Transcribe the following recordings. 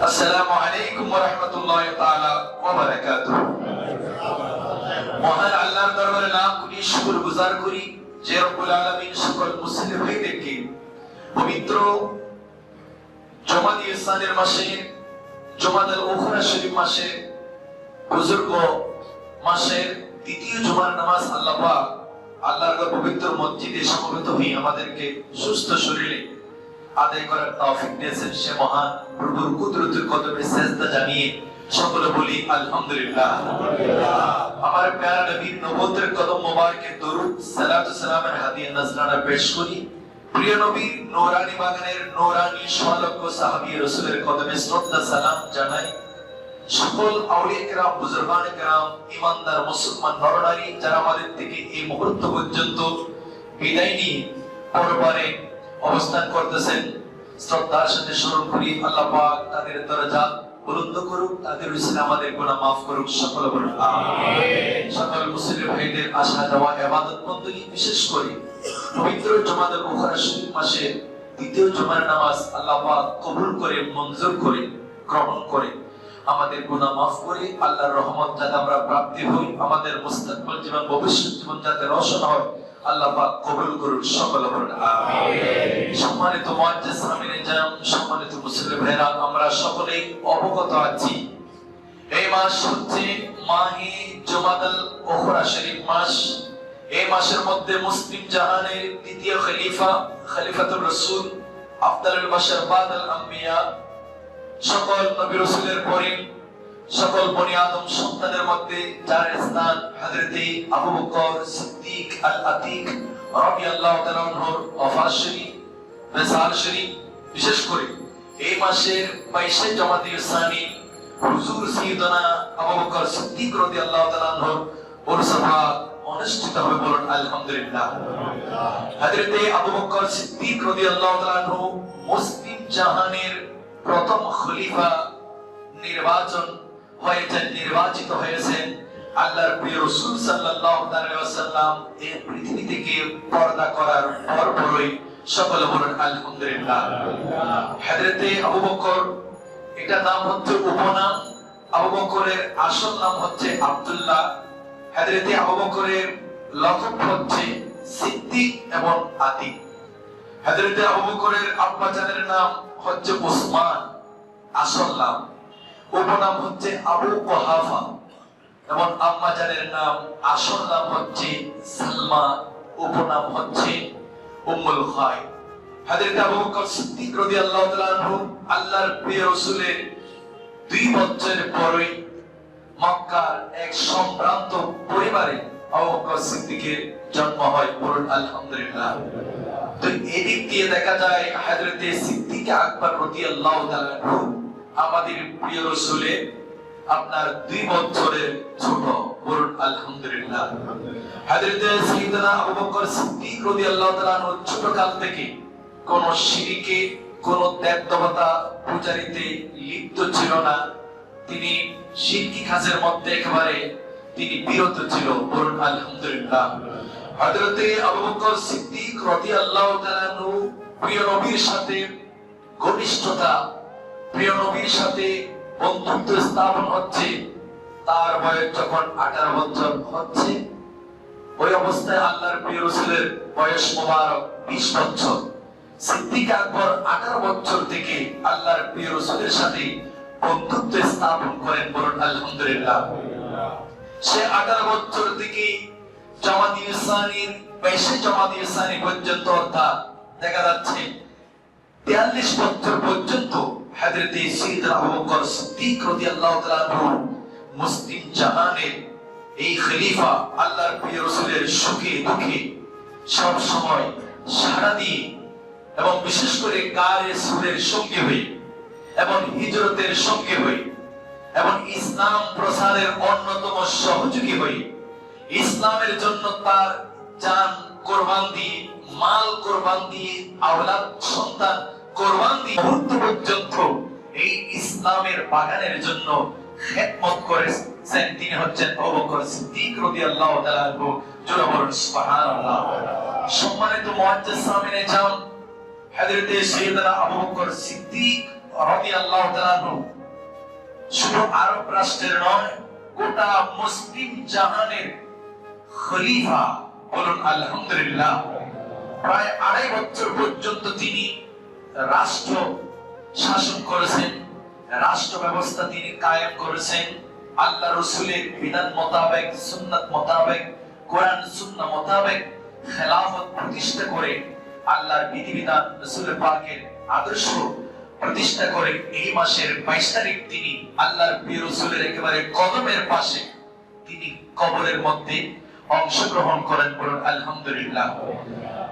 আসসালামু আলাইকুম ওয়া রাহমাতুল্লাহি তাআলা ওয়া বারাকাতুহু। মহান আল্লাহর দরবারে লাখ কোটি শুকরগুজার করি যে রব্বুল আলামিন সকল মুসলিম ভাইদেরকে পবিত্র জুমাতুল ইসলামের মাসে জুমাতুল উখরা শরীফ মাসে বুজুর্গ মাসের দ্বিতীয় জুমার নামাজ আল্লাহ পাক আল্লাহর পবিত্র মসজিদে সমবেত হয়ে আমাদেরকে সুস্থ শরীরে আদায় করার তৌফিক দিয়েছেন। সে মহান প্রভুর কুদরতের কদমে সেজদা জানিয়ে সকলে বলি আলহামদুলিল্লাহ। আমার প্যারা নবীর নবুয়তের কদম মোবারকে দরুদ সালাত ও সালামের হাদিয়া নজরানা পেশ করি। প্রিয় নবীর নূরানি বাগানের নূরানি শালক সাহাবী রাসূলের কদমে শ্রদ্ধা সালাম জানাই। সকল আউলিয়া কেরাম, বুজুর্গান কেরাম, ইমানদার মুসলমান নরনারী যারা আমাদের থেকে এই মুহূর্ত পর্যন্ত বিদায় নিয়ে পরপারে অবস্থান করতেছেন, শ্রদ্ধার সাথে স্মরণ করি আল্লাহ পাক তাদের দরজা বুলন্দ করুক, তাদের উসিলা আমাদের গুনাহ maaf করুক। সকলে বলুন আমিন। সকল মুসলিম ভাইদের আশা দেওয়া ইবাদত বندگی বিশেষ করে পবিত্র জুমাতুল উখরা শরীফ মাসে দ্বিতীয় জুমার নামাজ আল্লাহ পাক কবুল করে, মঞ্জুর করে, গ্রহণ করে আমাদের গুনাহ maaf করে আল্লাহর রহমত যাতে আমরা প্রাপ্তি হই, আমাদের মুস্তাকবাল জীবন ভবিষ্যৎ জীবন যাতে রোশন হয় আল্লাহ পাক কবুল করুন। সকলে বলুন আমিন। সম্মানিত মুআজ্জিজ সামিনে জাম, সম্মানিত মুসলিম ভাইরা, আমরা সকলেই অবগত আছি এই মাস হচ্ছে মাহে জুমাতুল উখরা শরীফ মাস। এই মাসের মধ্যে মুসলিম জাহানের দ্বিতীয় খলিফাতুর রাসূল আফদালুল বাশার বাদাল আম্বিয়া, সকল নবী রাসূলের পরে সকল বনি আদম সন্তানের মধ্যে যার স্থান হযরতে আবু বকর সিদ্দিক আল আতিক রাদিয়াল্লাহু তাআলা আনহুর ওফাত শরীফ, বিসাল শরীফ, বিশেষ করে এই মাসের 22 জমাতুল ইসলামী হুজুর সাইয়েদনা আবু বকর সিদ্দিক রাদিয়াল্লাহু তাআলা আনহুর উরসা অনুষ্ঠিত হবে। বলুন আলহামদুলিল্লাহ। হযরতে আবু বকর সিদ্দিক রাদিয়াল্লাহু তাআলা আনহু মুসলিম জাহানের প্রথম খলিফা নির্বাচিত হয়েছেন। আল্লাহর প্রিয় রাসূল সাল্লাল্লাহু আলাইহি ওয়াসাল্লাম এই পৃথিবী থেকে পর্দা করার পরপরই সকলে বলুন আলহামদুলিল্লাহ। হযরতে আবু বকর, এটা নাম হচ্ছে উপনাম। আবু বকরের আসল নাম হচ্ছে আব্দুল্লাহ। হযরতে আবু বকরের লকব হচ্ছে সিদ্দিক এবং আতিক। হযরতে আবু বকরের আব্বা জানের নাম হচ্ছে উসমান, আসল নাম। উপনাম হচ্ছে আবু কুহাফা এবং আম্মা জানের নাম আসল নাম হচ্ছে সালমা, উপনাম হচ্ছে উম্মুল খায়র। হযরত আবু বকর সিদ্দিক রাদিয়াল্লাহু তাআলা আনহু আল্লাহর প্রিয় রাসূলের 2 বছর পরে মক্কার এক সম্ভ্রান্ত পরিবারে আবু বকর সিদ্দিকের জন্ম হয়। বলুন আলহামদুলিল্লাহ। তো এদিক দিয়ে দেখা যায় হযরতে সিদ্দিক আকবর রাদিয়াল্লাহু তাআলা আনহু আমাদের প্রিয় রাসূলের আপনার 2 বছরের ছোট। বলুন আলহামদুলিল্লাহ। হযরত সাইয়েদনা আবু বকর সিদ্দিক রাদিয়াল্লাহু তাআলা আনহু ছোট কাল থেকে কোন শিরকে, কোন দেবদেবতা পূজারিতে লিপ্ত ছিল না। তিনি শিরকি কাজের মধ্যে একেবারে তিনি বিরত ছিল। বলুন আলহামদুলিল্লাহ। হযরত আবু বকর সিদ্দিক রাদিয়াল্লাহু তাআলা আনহু প্রিয় নবীর সাথে ঘনিষ্ঠতা, প্রিয় নবীর সাথে বন্ধুত্ব স্থাপন হচ্ছে। তার বয়স যখন 18 বছর হচ্ছে, ওই অবস্থায় আল্লাহর প্রিয় রাসূলের বয়স মোবারক 20 বছর। সিদ্দিক আকবর 18 বছর থেকে আল্লাহর প্রিয় রাসূলের সাথে বন্ধুত্ব স্থাপন করেন। বলুন আলহামদুলিল্লাহ। সে 18 বছর থেকে জামাতুল ইসলামীর 22 জামাতুল ইসলামী পর্যন্ত, অর্থাৎ দেখা যাচ্ছে 43 বছর পর্যন্ত হযরত সাইয়েদনা আবু বকর সিদ্দিক রাদিয়াল্লাহু তাআলা আনহু মুসলিম জাহানের এই খলিফা আল্লাহর প্রিয় রাসূলের সুখে দুঃখে সব সময় সাড়া দিয়ে এবং বিশেষ করে গায়ে সুরের সঙ্গে হয়ে এবং হিজরতের সঙ্গে হয়ে এবং ইসলাম প্রসারের অন্যতম সহযোগী হয়ে ইসলামের জন্য তার জান কুরবান দিয়ে, মাল কুরবান দিয়ে, আওলাদ সন্তান কুরবান দিয়ে মুহূর্ত পর্যন্ত এই ইসলামের বাগানের জন্য খেদমত করেছেন। তিনি হচ্ছেন আবু বকর সিদ্দিক রাদিয়াল্লাহু তাআলা আনহু। জোরে বলুন সুবহানাল্লাহ। সম্মানিত মুআজ্জিজ সামিনে জাম, হযরত সাইয়েদনা আবু বকর সিদ্দিক রাদিয়াল্লাহু তাআলা আনহু শুধু আরব রাষ্ট্রের নয়, গোটা মুসলিম জাহানের খলিফা। বলুন আলহামদুলিল্লাহ। প্রায় 2.5 বছর পর্যন্ত তিনি রাষ্ট্র শাসন করেছেন, রাষ্ট্র ব্যবস্থা তিনি কায়েম করেছেন। আল্লাহ রাসূলের বিধান মোতাবেক, সুন্নাত মোতাবেক, কোরআন সুন্নাহ মোতাবেক খেলাফত প্রতিষ্ঠা করে, আল্লাহর বিধিবিধান, রাসূলের পাকের আদর্শ প্রতিষ্ঠা করে এই মাসের 22 তারিখ তিনি আল্লাহর প্রিয় রাসূলের একেবারে কদমের পাশে তিনি কবরের মধ্যে অংশগ্রহণ করেন। বলুন আলহামদুলিল্লাহ।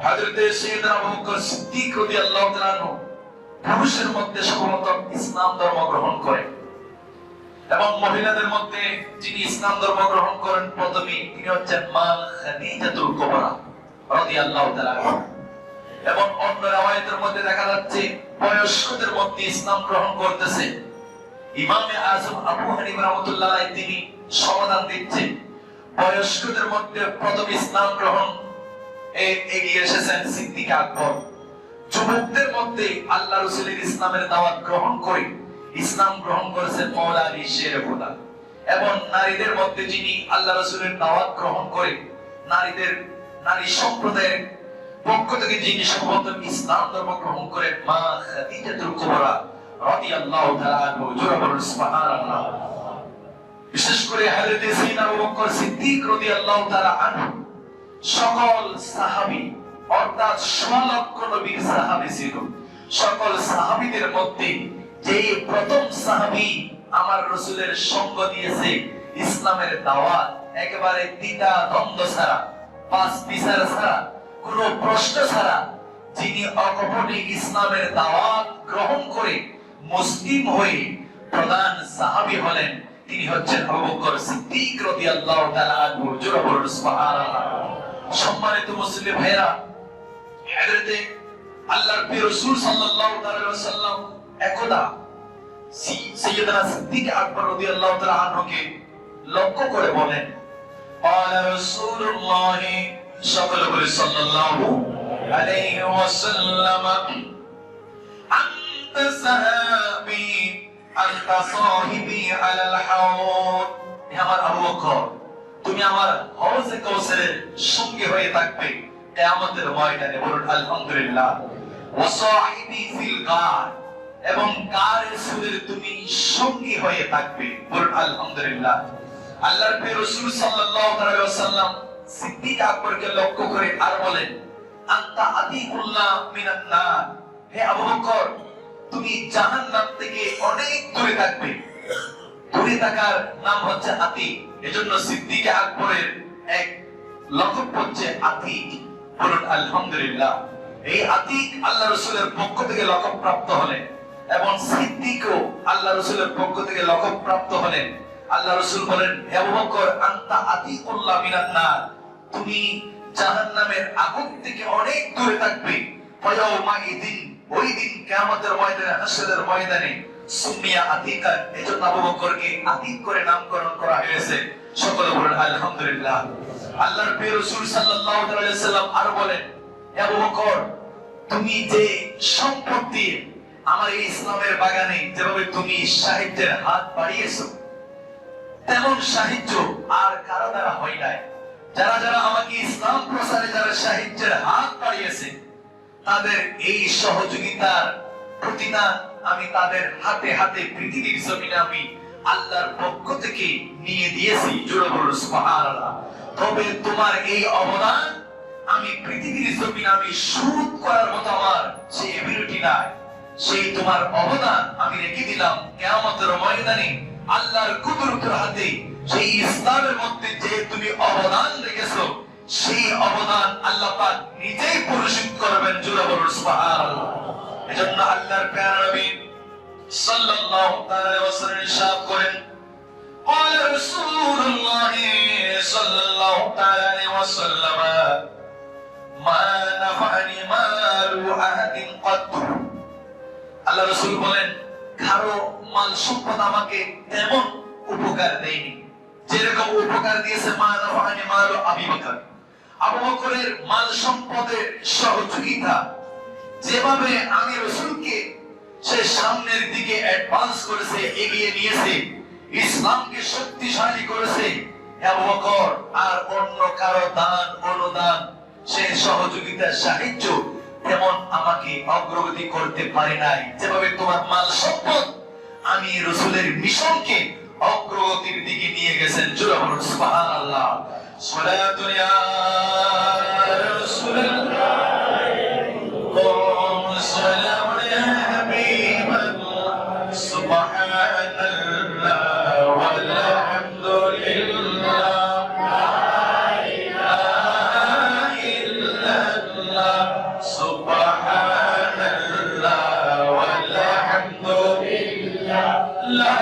হযরত সাইয়েদনা আবু বকর সিদ্দিক রাদিয়াল্লাহু তাআলা আনহু পুরুষের মধ্যে সর্বপ্রথম ইসলাম ধর্ম গ্রহণ করেন, এবং মহিলাদের মধ্যে যিনি ইসলাম ধর্ম গ্রহণ করেন প্রথমে তিনি হচ্ছেন মা খাদিজাতুল কুবরা রাদিয়াল্লাহু তাআলা। এবং অন্য রাওয়ায়াতের মধ্যে দেখা যাচ্ছে বয়স্কদের মধ্যে ইসলাম গ্রহণ করতেছে ইমামে আযম আবু হানিফা রাহমাতুল্লাহ আলাইহি, তিনি সমাধান দিচ্ছেন বয়স্কদের মধ্যে প্রথম ইসলাম গ্রহণ এগিয়ে এসেছেন সিদ্দিক আকবর। যুবকদের মধ্যে আল্লাহ রাসূলের ইসলামের দাওয়াত গ্রহণ করে ইসলাম গ্রহণ করেছেন মাওলা আলী শের খোদা। এবং নারীদের মধ্যে যিনি আল্লাহ রাসূলের দাওয়াত গ্রহণ করে নারী সম্প্রদায়ের পক্ষ থেকে যিনি সর্বপ্রথম ইসলাম ধর্ম গ্রহণ করেন মা খাদিজাতুল কুবরা রাদিয়াল্লাহু তাআলা আনহা। জোরে বলুন সুবহানাল্লাহ। বিশেষ করে হযরত সাইয়েদনা আবু বকর সিদ্দিক রাদিয়াল্লাহু তাআলা আনহু সকল সাহাবী, অর্থাৎ 16 লক্ষ নবীর সাহাবী ছিল, সকল সাহাবীদের মধ্যে যে প্রথম সাহাবী আমার রাসূলের সঙ্গ দিয়েছে ইসলামের দাওয়াত একেবারে দ্বিধা দ্বন্দ্ব ছাড়া, পাঁচ বিচার ছাড়া, কোনো প্রশ্ন ছাড়া যিনি অকপটে ইসলামের দাওয়াত গ্রহণ করে মুসলিম হয়ে প্রধান সাহাবী হলেন, তিনি হচ্ছেন আবু বকর সিদ্দিক রাদিয়াল্লাহু তাআলা আনহু। জোরে বলুন সুবহানাল্লাহ। সম্মানিত মুসলিম ভাইরা, হযরতে আল্লাহর প্রিয় রাসূল সাল্লাল্লাহু আলাইহি ওয়াসাল্লাম একদা সাইয়েদনা সিদ্দিক আকবর রাদিয়াল্লাহু তাআলা আনহুকে লক্ষ্য করে বলেন, قال رسول الله সাল্লাল্লাহু আলাইহি ওয়াসাল্লাম আনতা সাহাবী আনতা সাহিবী আলাল হাউদ। হে আমার আবু বকর, তুমি আমার হওজে কাউসারের সঙ্গী হয়ে থাকবে কিয়ামতের ময়দানে। বলুন আলহামদুলিল্লাহ। ওয়া সাহিবী ফিল গার, এবং গারে সুরের তুমি সঙ্গী হয়ে থাকবে। বলুন আলহামদুলিল্লাহ। আল্লাহর প্রিয় রাসূল সাল্লাল্লাহু আলাইহি ওয়াসাল্লাম সিদ্দিক আকবরকে লক্ষ্য করে আর বলেন, আনতা আতিকুল্লাহ মিনান নার। হে আবু বকর, তুমি জাহান্নাম থেকে অনেক দূরে থাকবে। দূরে থাকার নাম হচ্ছে আতিক। এজন্য সিদ্দিক আকবরের এক লকব হচ্ছে আতিক। বলুন আলহামদুলিল্লাহ। এই আতিক আল্লাহ রাসূলের পক্ষ থেকে লকব প্রাপ্ত হলেন, এবং সিদ্দিকও আল্লাহ রাসূলের পক্ষ থেকে লকব প্রাপ্ত হলেন। আল্লাহ রাসূল বলেন, হে আবু বকর, আনতা আতিকুল্লাহ মিনান নার, তুমি জাহান্নামের আগুন থেকে অনেক দূরে থাকবে। ফায়াউমা ইদিন, ওই দিন কিয়ামতের ময়দানে, হাসরের ময়দানে সুমিয়া আতিকা, এজন্য আবু বকরকে আতিক করে নামকরণ করা হয়েছে। সকলে বলেন আলহামদুলিল্লাহ। আল্লাহর প্রিয় রাসূল সাল্লাল্লাহু আলাইহি ওয়াসাল্লাম আর বলেন, হে আবু বকর, তুমি যে সম্পত্তি আমার এই ইসলামের বাগানে যেভাবে তুমি সাহায্যের হাত বাড়িয়েছো, তেমন সাহায্য আর কারো দ্বারা হয় নাই। যারা যারা আমাকে ইসলাম প্রচারে যারা সাহায্যের হাত বাড়িয়েছে, তাদের এই সহযোগিতার প্রতিদান আমি তাদের হাতে হাতে পৃথিবীর জমিনে আমি আল্লাহর পক্ষ থেকে নিয়ে দিয়েছি। জোরে বলুন সুবহানাল্লাহ। তবে তোমার এই অবদান আমি পৃথিবীর জমিনে আমি সুদ করার মতো আমার সেই এবিলিটি নাই। সেই তোমার অবদান আমি রেখে দিলাম কিয়ামতের ময়দানে আল্লাহর কুদরতের হাতে। সেই ইসলামের মধ্যে যে তুমি অবদান রেখেছো, সেই অবদান আল্লাহ পাক নিজেই পরিশোধ করবেন। জোরে বলুন সুবহানাল্লাহ। এজন্য আল্লাহর প্রিয় নবী সাল্লাল্লাহু আলাইহি ওয়াসাল্লাম ইরশাদ করেন, قال رسول الله صلى الله عليه وسلم ما نفعني مال أحد قط। আল্লাহ রাসূল বলেন, কারো মাল সম্পদ আমাকে তেমন উপকার দেয়নি যেরকম উপকার দিয়েছে মা নাফানি মাল আবী বকর। আবু বকরের মাল সম্পদের সহযোগিতা যেভাবে আমি রাসূলকে সে সামনের দিকে অ্যাডভান্স করেছে, এগিয়ে নিয়েছে, ইসলামকে শক্তিশালী করেছে। আবু বকর আর অন্য কারো দান অনুদান, সে সহযোগিতা সাহায্য তেমন আমাকে অগ্রগতি করতে পারে নাই, যেভাবে তোমার মাল সম্পদ আমি রাসূলের মিশনকে অগ্রগতির দিকে নিয়ে গেছেন। জোরে বলুন সুবহানাল্লাহ। সালাতু ইয়া রাসূলুল্লাহ ওয়া সালামু ইয়া হাবিবাল্লাহ সুবহানাল্লাহ ওয়াল হামদুলিল্লাহ লা ইলাহা ইল্লাল্লাহ সুবহানাল্লাহ ওয়াল হামদুলিল্লাহ লা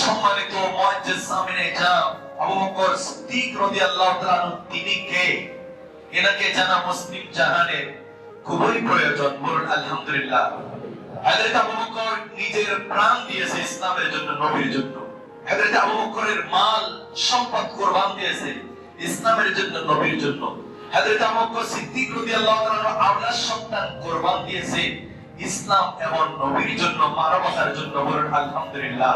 সম্মানিত মুআজ্জিজ সামিনে যাও, আবু বকর সিদ্দিক রাদিয়াল্লাহু তাআলা তিনি কে? এনাকে জানা মুসলিম জাহানের খুবই প্রয়োজন। বলুন আলহামদুলিল্লাহ। হযরত আবু বকর নিজের প্রাণ দিয়েছে ইসলামের জন্য, নবীর জন্য। হযরত আবু বকরের মাল সম্পদ কুরবান দিয়েছে ইসলামের জন্য, নবীর জন্য। হযরত আবু বকর সিদ্দিক রাদিয়াল্লাহু তাআলা আওলাদ সন্তান কুরবান দিয়েছে ইসলাম এবং নবীর জন্য, মানবতার জন্য। বলুন আলহামদুলিল্লাহ।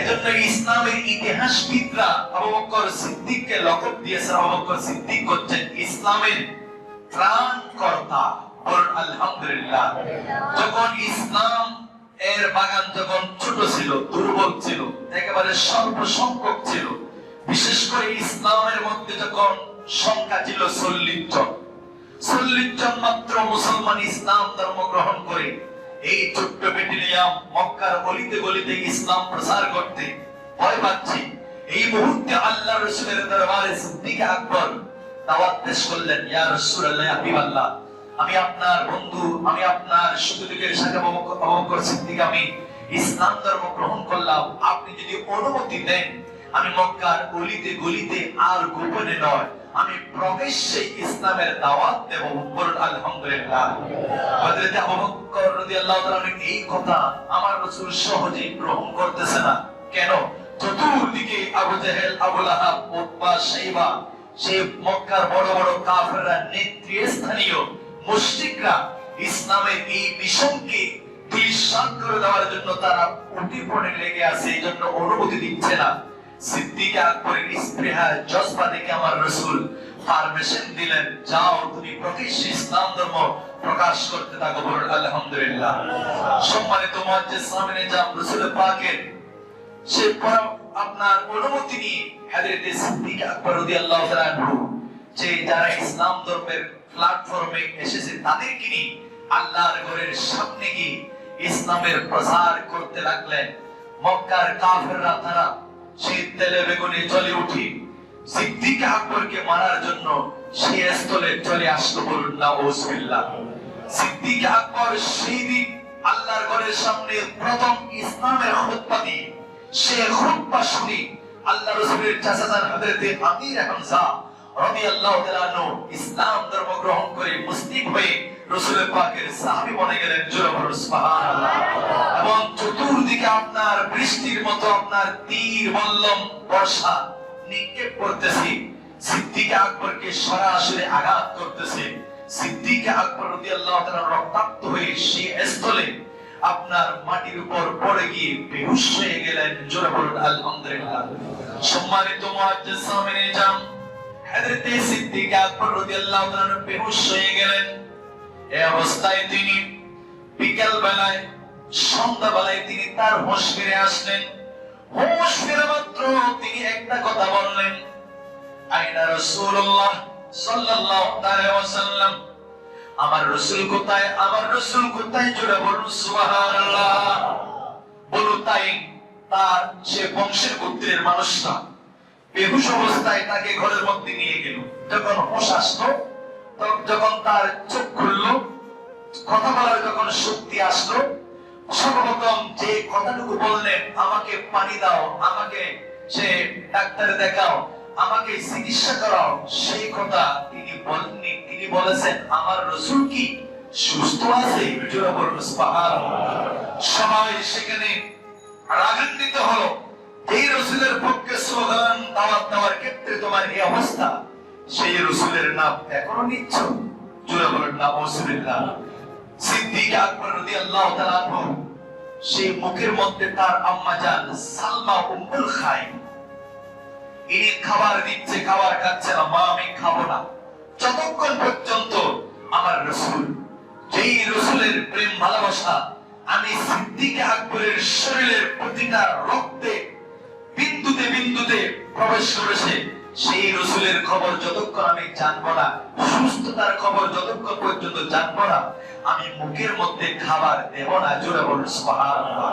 এজন্য ইসলামের ইতিহাসবিদরা আবু বকর সিদ্দিককে লকব দিয়েছে, আবু বকর সিদ্দিক হচ্ছেন ইসলামের ত্রাণকর্তা। বলুন আলহামদুলিল্লাহ। যখন ইসলাম এর বাগান যখন ছোট ছিল, দুর্বল ছিল, একেবারে স্বল্প সংখ্যক ছিল, বিশেষ করে ইসলামের মধ্যে যখন সংখ্যা ছিল 40 জন, 40 জন মাত্র মুসলমান ইসলাম ধর্ম গ্রহণ করে এই ছোট্ট বেটেলিয়াম মক্কার গলিতে গলিতে ইসলাম প্রচার করতে ভয় পাচ্ছে। এই মুহূর্তে আল্লাহর রাসূলের দরবারে সিদ্দিক আকবর দাওয়াত পেশ করলেন, ইয়া রাসূলুল্লাহ, ইয়া হাবিবাল্লাহ, আমি আপনার বন্ধু, আমি আপনার সুযোগের সাথে আবু বকর সিদ্দিক, আমি ইসলাম ধর্ম গ্রহণ করলাম। আপনি যদি অনুমতি দেন, আমি মক্কার গলিতে গলিতে আর গোপনে নয়, আমি প্রকাশ্যে ইসলামের দাওয়াত দেব। বলুন আলহামদুলিল্লাহ। হযরত আবু বকর রাদিয়াল্লাহু তাআলা এই কথা আমার রাসূল সহজেই গ্রহণ করতেছে না। কেন? চতুর্দিকে আবু জেহেল, আবু লাহাব, উতবা, শাইবা, সে মক্কার বড় বড় কাফেররা, নেতৃস্থানীয় মুশরিকরা ইসলামের এই মিশনকে ধূলিসাৎ করে দেওয়ার জন্য তারা উঠে লেগে আছে, এই জন্য অনুমতি দিচ্ছে না। সিদ্দিক আকবরের স্পৃহা জজবা দেখে আমার রাসূল পারমিশন দিলেন, যাও তুমি প্রকাশ্যে ইসলাম ধর্ম প্রকাশ করতে থাকো। বলুন আলহামদুলিল্লাহ। সম্মানিত মুআজ্জিজ সামিনে যাও, রাসূল পাকের সে আপনার অনুমতি নিয়ে হযরত সিদ্দিক আকবর রাদিয়াল্লাহু তাআলা আনহু, যে যারা ইসলাম ধর্মের প্ল্যাটফর্মে এসেছে তাদেরকে নিয়ে আল্লাহর ঘরের সামনে গিয়ে ইসলামের প্রচার করতে লাগলেন। মক্কার কাফেররা তারা সেই তেলে বেগুনে জ্বলে উঠে সিদ্দিক আকবরকে মারার জন্য সেই স্থলে চলে আসলো। বলুন নাউজুবিল্লাহ। সিদ্দিক আকবর সেই দিন আল্লাহর ঘরের সামনে প্রথম ইসলামের খুতবা দিয়ে, সে খুতবা শুনে আল্লাহ রাসূলের চাচাজান হযরত আমির হামজা রাদিয়াল্লাহু তাআলা আনহু ইসলাম ধর্ম গ্রহণ করে মুসলিম হয়ে রাসূল পাকের সাহাবী বনে গেলেন। জোরে বলুন সুবহানাল্লাহ। এবং চতুর্দিকে আপনার বৃষ্টির মতো আপনার তীর মল্লম বর্ষা নিক্ষেপ করতেছে, সিদ্দিক আকবরকে সরাসরি আঘাত করতেছে। সিদ্দিক আকবর রাদিয়াল্লাহু তাআলা রক্তাক্ত হয়ে সেই স্থলে আপনার মাটির উপর পড়ে গিয়ে বেহুশ হয়ে গেলেন। জোরে বলুন আলহামদুলিল্লাহ। সম্মানিত মুআজ্জিজ সামিনে জাম, হযরত সিদ্দিক আকবর রাদিয়াল্লাহু তাআলা বেহুশ হয়ে গেলেন। এই অবস্থায় তিনি বিকেল বেলায়, সন্ধ্যা বেলায় তিনি তার হোশ ফিরে আসলেন। হোশ ফিরে মাত্র তিনি একটা কথা বললেন, আইনা রাসূলুল্লাহ সাল্লাল্লাহু আলাইহি ওয়াসাল্লাম, আমার রাসূল কোথায়, আমার রাসূল কোথায়? জোরে বলুন সুবহানাল্লাহ। বলু তাই তার সে বংশের গোত্রের মানুষটা বেহুশ অবস্থায় তাকে ঘরের মধ্যে নিয়ে গেল। যখন হোশ আসলো, যখন তার চোখ খুললো, কথা বলার যখন শক্তি আসলো, সর্বপ্রথম যে কথাটুকু বললেন, আমাকে পানি দাও, আমাকে সে ডাক্তার দেখাও, আমাকে চিকিৎসা করাও, সেই কথা তিনি বলেননি। তিনি বলেছেন, আমার রাসূল কি সুস্থ আছে? জোরে বলুন সুবহানাল্লাহ। সবাই সেখানে রাগান্বিত হলো। এই রাসূলের পক্ষে স্লোগান দাওয়াত দেওয়ার ক্ষেত্রে তোমার এই অবস্থা, সেই রাসূলের নাম এখনো নিচ্ছ? জোরে বলুন নাউযুবিল্লাহ। সিদ্দিক আকবর রাদিয়াল্লাহু তাআলা আনহু, সেই মুখের মধ্যে তার আম্মা জান সালমা উম্মুল খায়ম, ইনি খাবার দিচ্ছে, খাবার খাচ্ছে না। মা, আমি খাবো না যতক্ষণ পর্যন্ত আমার রাসূল, যেই রাসূলের প্রেম ভালোবাসা আমি সিদ্দিক আকবরের শরীরের প্রতিটা রক্তে বিন্দুতে বিন্দুতে প্রবেশ করেছে, সেই রাসূলের খবর যতক্ষণ আমি জানবো না, সুস্থতার খবর যতক্ষণ পর্যন্ত জানবো না, আমি মুখের মধ্যে খাবার দেব না। জোরে বলুন সুবহানাল্লাহ।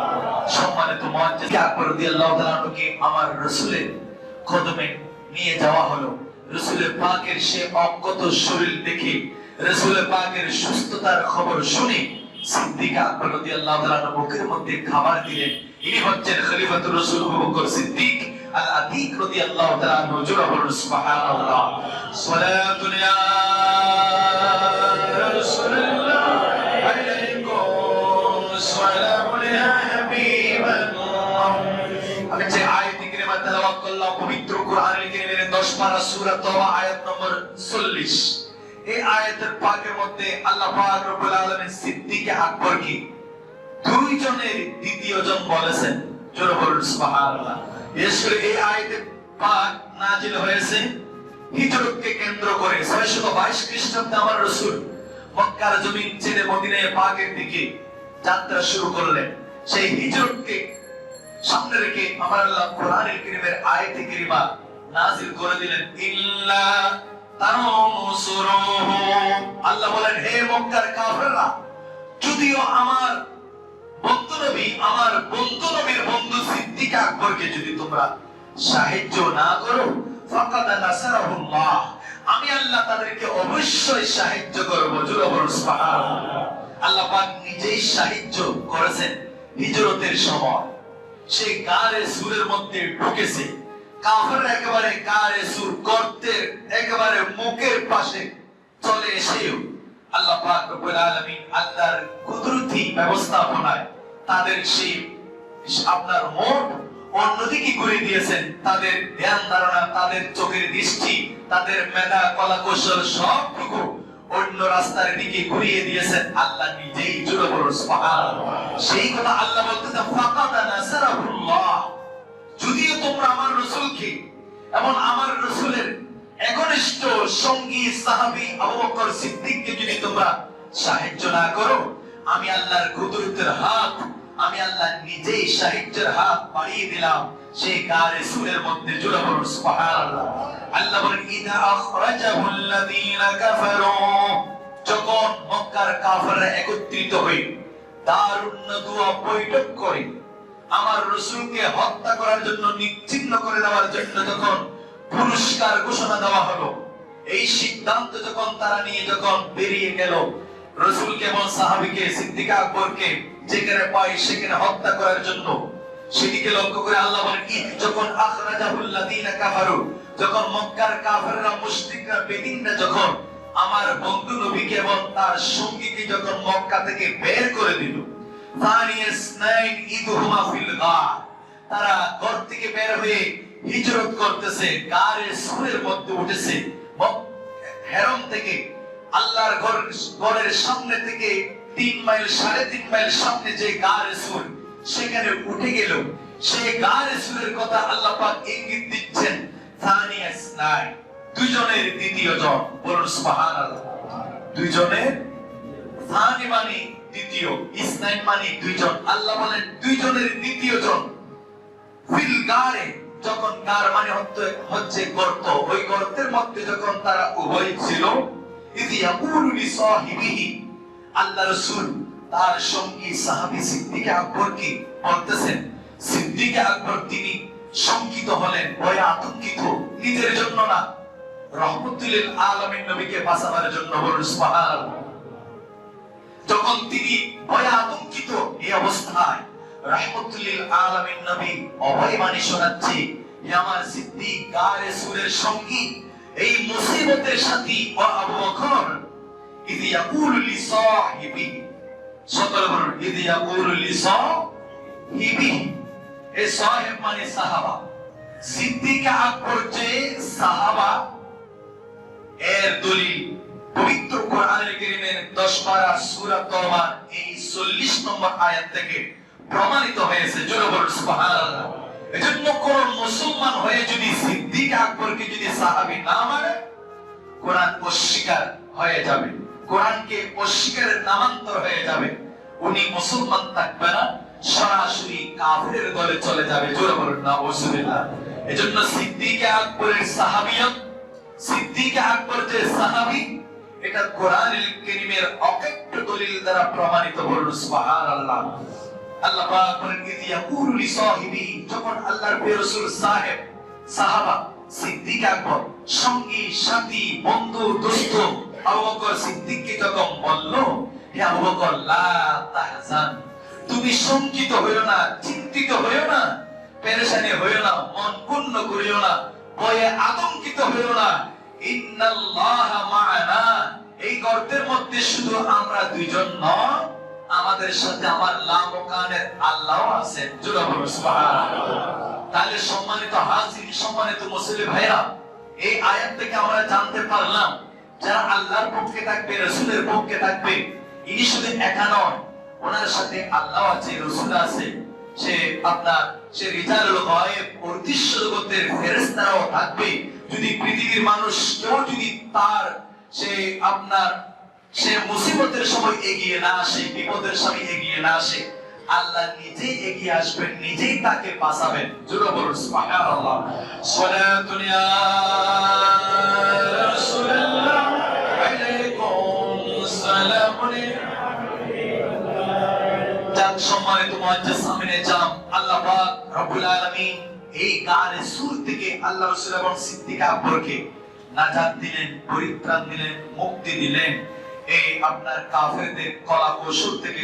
সম্মানিত মুআজ্জিজ আকবর রাদিয়াল্লাহু তাআলা কে আমার রাসূলের কদমে নিয়ে যাওয়া হলো। রাসূলের পাকের সে অজ্ঞত শরীর দেখে, রাসূলের পাকের সুস্থতার খবর শুনে সিদ্দিক আকবর রাদিয়াল্লাহু তাআলা মুখের মধ্যে খাবার দিলেন। ইনি হচ্ছেন খলিফাতুর রাসূল আবু বকর সিদ্দিক আল আতিক রাদিয়াল্লাহু তাআলা আনহু। জোরে বলুন সুবহানাল্লাহ। সালাতুন ইয়া রাসূলুল্লাহ আলাইকুম, সালামুন ইয়া হাবিবাল্লাহ। আমি যে আয়াতে কারিমা তেলাওয়াত করলাম পবিত্র কোরআনুল কারীমের 10 পারা সূরা তাওবা আয়াত নম্বর 40। এই আয়াতের পাকের মধ্যে আল্লাহ পাক রব্বুল আলামিন সিদ্দিক আকবরকে দুইজনের দ্বিতীয় জন বলেছেন। জোরে বলুন সুবহানাল্লাহ। এই আয়াতে পাক নাজিল হয়েছে হিজরতকে কেন্দ্র করে। 622 খ্রিস্টাব্দে আমার রাসূল মক্কার জমিন ছেড়ে মদিনায়ে পাকের দিকে যাত্রা শুরু করলেন। সেই হিজরতকে সামনে রেখে আমার আল্লাহ কোরআনুল কারীমের আয়াতে কারিমা নাজিল করে দিলেন, ইল্লা তানসুরুহু। আল্লাহ বলেন, হে মক্কার কাফেররা, যদিও আমার বন্ধু নবী, আমার বন্ধু নবীর বন্ধু সিদ্দিক আকবরকে যদি তোমরা সাহায্য না করো, ফাকাদ নাসারাহুল্লাহ, আমি আল্লাহ তাদেরকে অবশ্যই সাহায্য করব। জোরে বলুন সুবহানাল্লাহ। আল্লাহ পাক নিজেই সাহায্য করেছেন হিজরতের সময়। সেই গারে সুরের মধ্যে ঢুকেছে, কাফেররা একেবারে গারে সুর গর্তের একেবারে মুখের পাশে চলে এসেও আল্লাহ পাক রব্বুল আলামিন আল্লাহর কুদরতি ব্যবস্থাপনায় তাদের সেই আপনার মন অন্যদিকে ঘুরে দিয়েছেন। তাদের ধ্যান ধারণা, তাদের চোখের দৃষ্টি, তাদের মেধা কলা কৌশল সবটুকু অন্য রাস্তার দিকে ঘুরিয়ে দিয়েছেন আল্লাহ নিজেই। জোরে বলুন সুবহানাল্লাহ। সেই কথা আল্লাহ বলতেছেন, ফাকাদ নাসারাহুল্লাহ, যদিও তোমরা আমার রাসূলকে এবং আমার রাসূলের একনিষ্ঠ সঙ্গী সাহাবী আবু বকর সিদ্দিককে যদি তোমরা সাহায্য না করো, আমি আল্লাহর কুদরতের হাত, আমি আল্লাহ নিজেই সাহায্যের হাত বাড়িয়ে দিলাম সেই গারে সুরের মধ্যে। জোরে বলুন সুবহানাল্লাহ। আল্লাহ বলেন, ইদা আখরাজাহুল্লাযীনা কাফারু, যখন মক্কার কাফেররা একত্রিত হয়ে দারুন নাদওয়া বৈঠক করে আমার রাসূলকে হত্যা করার জন্য, নিশ্চিহ্ন করে দেওয়ার জন্য যখন পুরস্কার ঘোষণা দেওয়া হলো, এই সিদ্ধান্ত যখন তারা নিয়ে যখন বেরিয়ে গেল, রাসূলকে এবং সাহাবীকে সিদ্দিক আকবরকে যেখানে পাই সেখানে হত্যা করার জন্য, সেদিকে লক্ষ্য করে আল্লাহ বলেন, যখন আখরাজাহুল্লাযীনা কাফারু, যখন মক্কার কাফেররা মুশরিকরা বেদিনরা যখন আমার বন্ধু নবীকে এবং তার সঙ্গীকে যখন মক্কা থেকে বের করে দিল, তারা ঘর থেকে বের হয়ে হিজরত করতেছে, গারে সুরের মধ্যে উঠেছে, হেরম থেকে আল্লাহর ঘরের সামনে থেকে 3 মাইল 3.5 মাইল সামনে যে গারে সুর সেখানে উঠে গেল। সেই গারে সুরের কথা আল্লাহ পাক ইঙ্গিত দিচ্ছেন থানিয়াস নাই, দুইজনের দ্বিতীয় জন। বলুন সুবহানাল্লাহ। দুইজনের, থানি মানে দ্বিতীয়, ইসনাইন মানে দুইজন। আল্লাহ বলেন দুইজনের দ্বিতীয় জন। ফিল গারে, যখন গার মানে হচ্ছে গর্ত, ওই গর্তের মধ্যে যখন তারা উভয় ছিল, ইদি ইয়াকুলু লিসাহিবিহি, আল্লাহ রাসূল তার সঙ্গী সাহাবী সিদ্দিক আকবরকে বলতেছেন, সিদ্দিক আকবর তিনি শঙ্কিত হলেন, ভয়ে আতঙ্কিত, নিজের জন্য না, রহমতুল আলামিন নবীকে বাঁচাবার জন্য। বলুন সুবহানাল্লাহ। যখন তিনি ভয়ে আতঙ্কিত এই অবস্থায় রহমতুল আলামিন নবী অভয় বাণী শোনাচ্ছে, হে আমার সিদ্দিক গারে সুরের সঙ্গী, এই মুসিবতের সাথী ও আবু বকর, ইদি ইয়াকুলু লিসাহিবিহি, সকলে বলুন ইদি ইয়াকুলু লিসাহিবিহি। এই সাহেব মানে সাহাবা, সিদ্দিক আকবর যে সাহাবা, এর দলিল পবিত্র কোরআনুল কারীমের 10 পারা সূরা তওবার এই 40 নম্বর আয়াত থেকে প্রমাণিত হয়েছে। জোরে বলুন সুবহানাল্লাহ। এজন্য কোন মুসলমান হয়ে যদি সিদ্দিক আকবরকে যদি সাহাবী না মানে, কোরআন অস্বীকার হয়ে যাবে, কোরআনকে অস্বীকারের নামান্তর হয়ে যাবে, উনি মুসলমান থাকবে না, সরাসরি কাফেরের দলে চলে যাবে। জোরে বলুন নাউজুবিল্লাহ। এজন্য সিদ্দিক আকবরের সাহাবিয়ত, সিদ্দিক আকবর যে সাহাবী, এটা কোরআনুল কারীমের অকট্ট দলিল দ্বারা প্রমাণিত। বলুন সুবহানাল্লাহ। আল্লাহ পাক বলেন ইদি ইয়াকুলু লিসাহিবিহি, যখন আল্লাহর প্রিয় রাসূল সাহেব সাহাবা সিদ্দিক আকবর সঙ্গী সাথী বন্ধু দোস্ত আবু বকর সিদ্দিককে যখন বলল, হে আবু বকর লা তাহজান, তুমি শঙ্কিত হইও না, চিন্তিত হইও না, পেরেশানি হইও না, মন ক্ষুণ্ণ করিও না, ভয়ে আতঙ্কিত হইও না, ইন্নাল্লাহা মা'ানা, এই গর্তের মধ্যে শুধু আমরা দুইজন নয়, আমাদের সাথে আমার লামকানের আল্লাহও আছেন। জোরে বলুন সুবহানাল্লাহ। তাহলে সম্মানিত হাজির, সম্মানিত মুসলিম ভাইরা, এই আয়াত থেকে আমরা জানতে পারলাম যারা আল্লাহর পক্ষে থাকবে, রাসূলের পক্ষে থাকবে, ইনি শুধু একা নয়, ওনার সাথে আল্লাহ আছে, রাসূল আছে, সে রিজালুল গায়ব, অদৃশ্য জগতের ফেরেশতারাও থাকবে। যদি পৃথিবীর মানুষ কেউ যদি তার সে মুসিবতের সময় এগিয়ে না আসে, বিপদের সময় এগিয়ে না আসে, আল্লাহ নিজেই এগিয়ে আসবেন, নিজেই তাকে বাঁচাবেন। জোরে বলুন সুবহানাল্লাহ। সালাতুন ইয়া রাসূলুল্লাহ আলাইকুম সালামুন। যাক সম্মানিত মুআজ্জিজ সামনে জাম, আল্লাহ পাক রব্বুল আলামিন এই গারে সুর থেকে আল্লাহ রাসূল এবং সিদ্দিক আকবরকে নাজাত দিলেন, পরিত্রাণ দিলেন, মুক্তি দিলেন। এই আপনার কাফেরদের কলা কৌশল থেকে,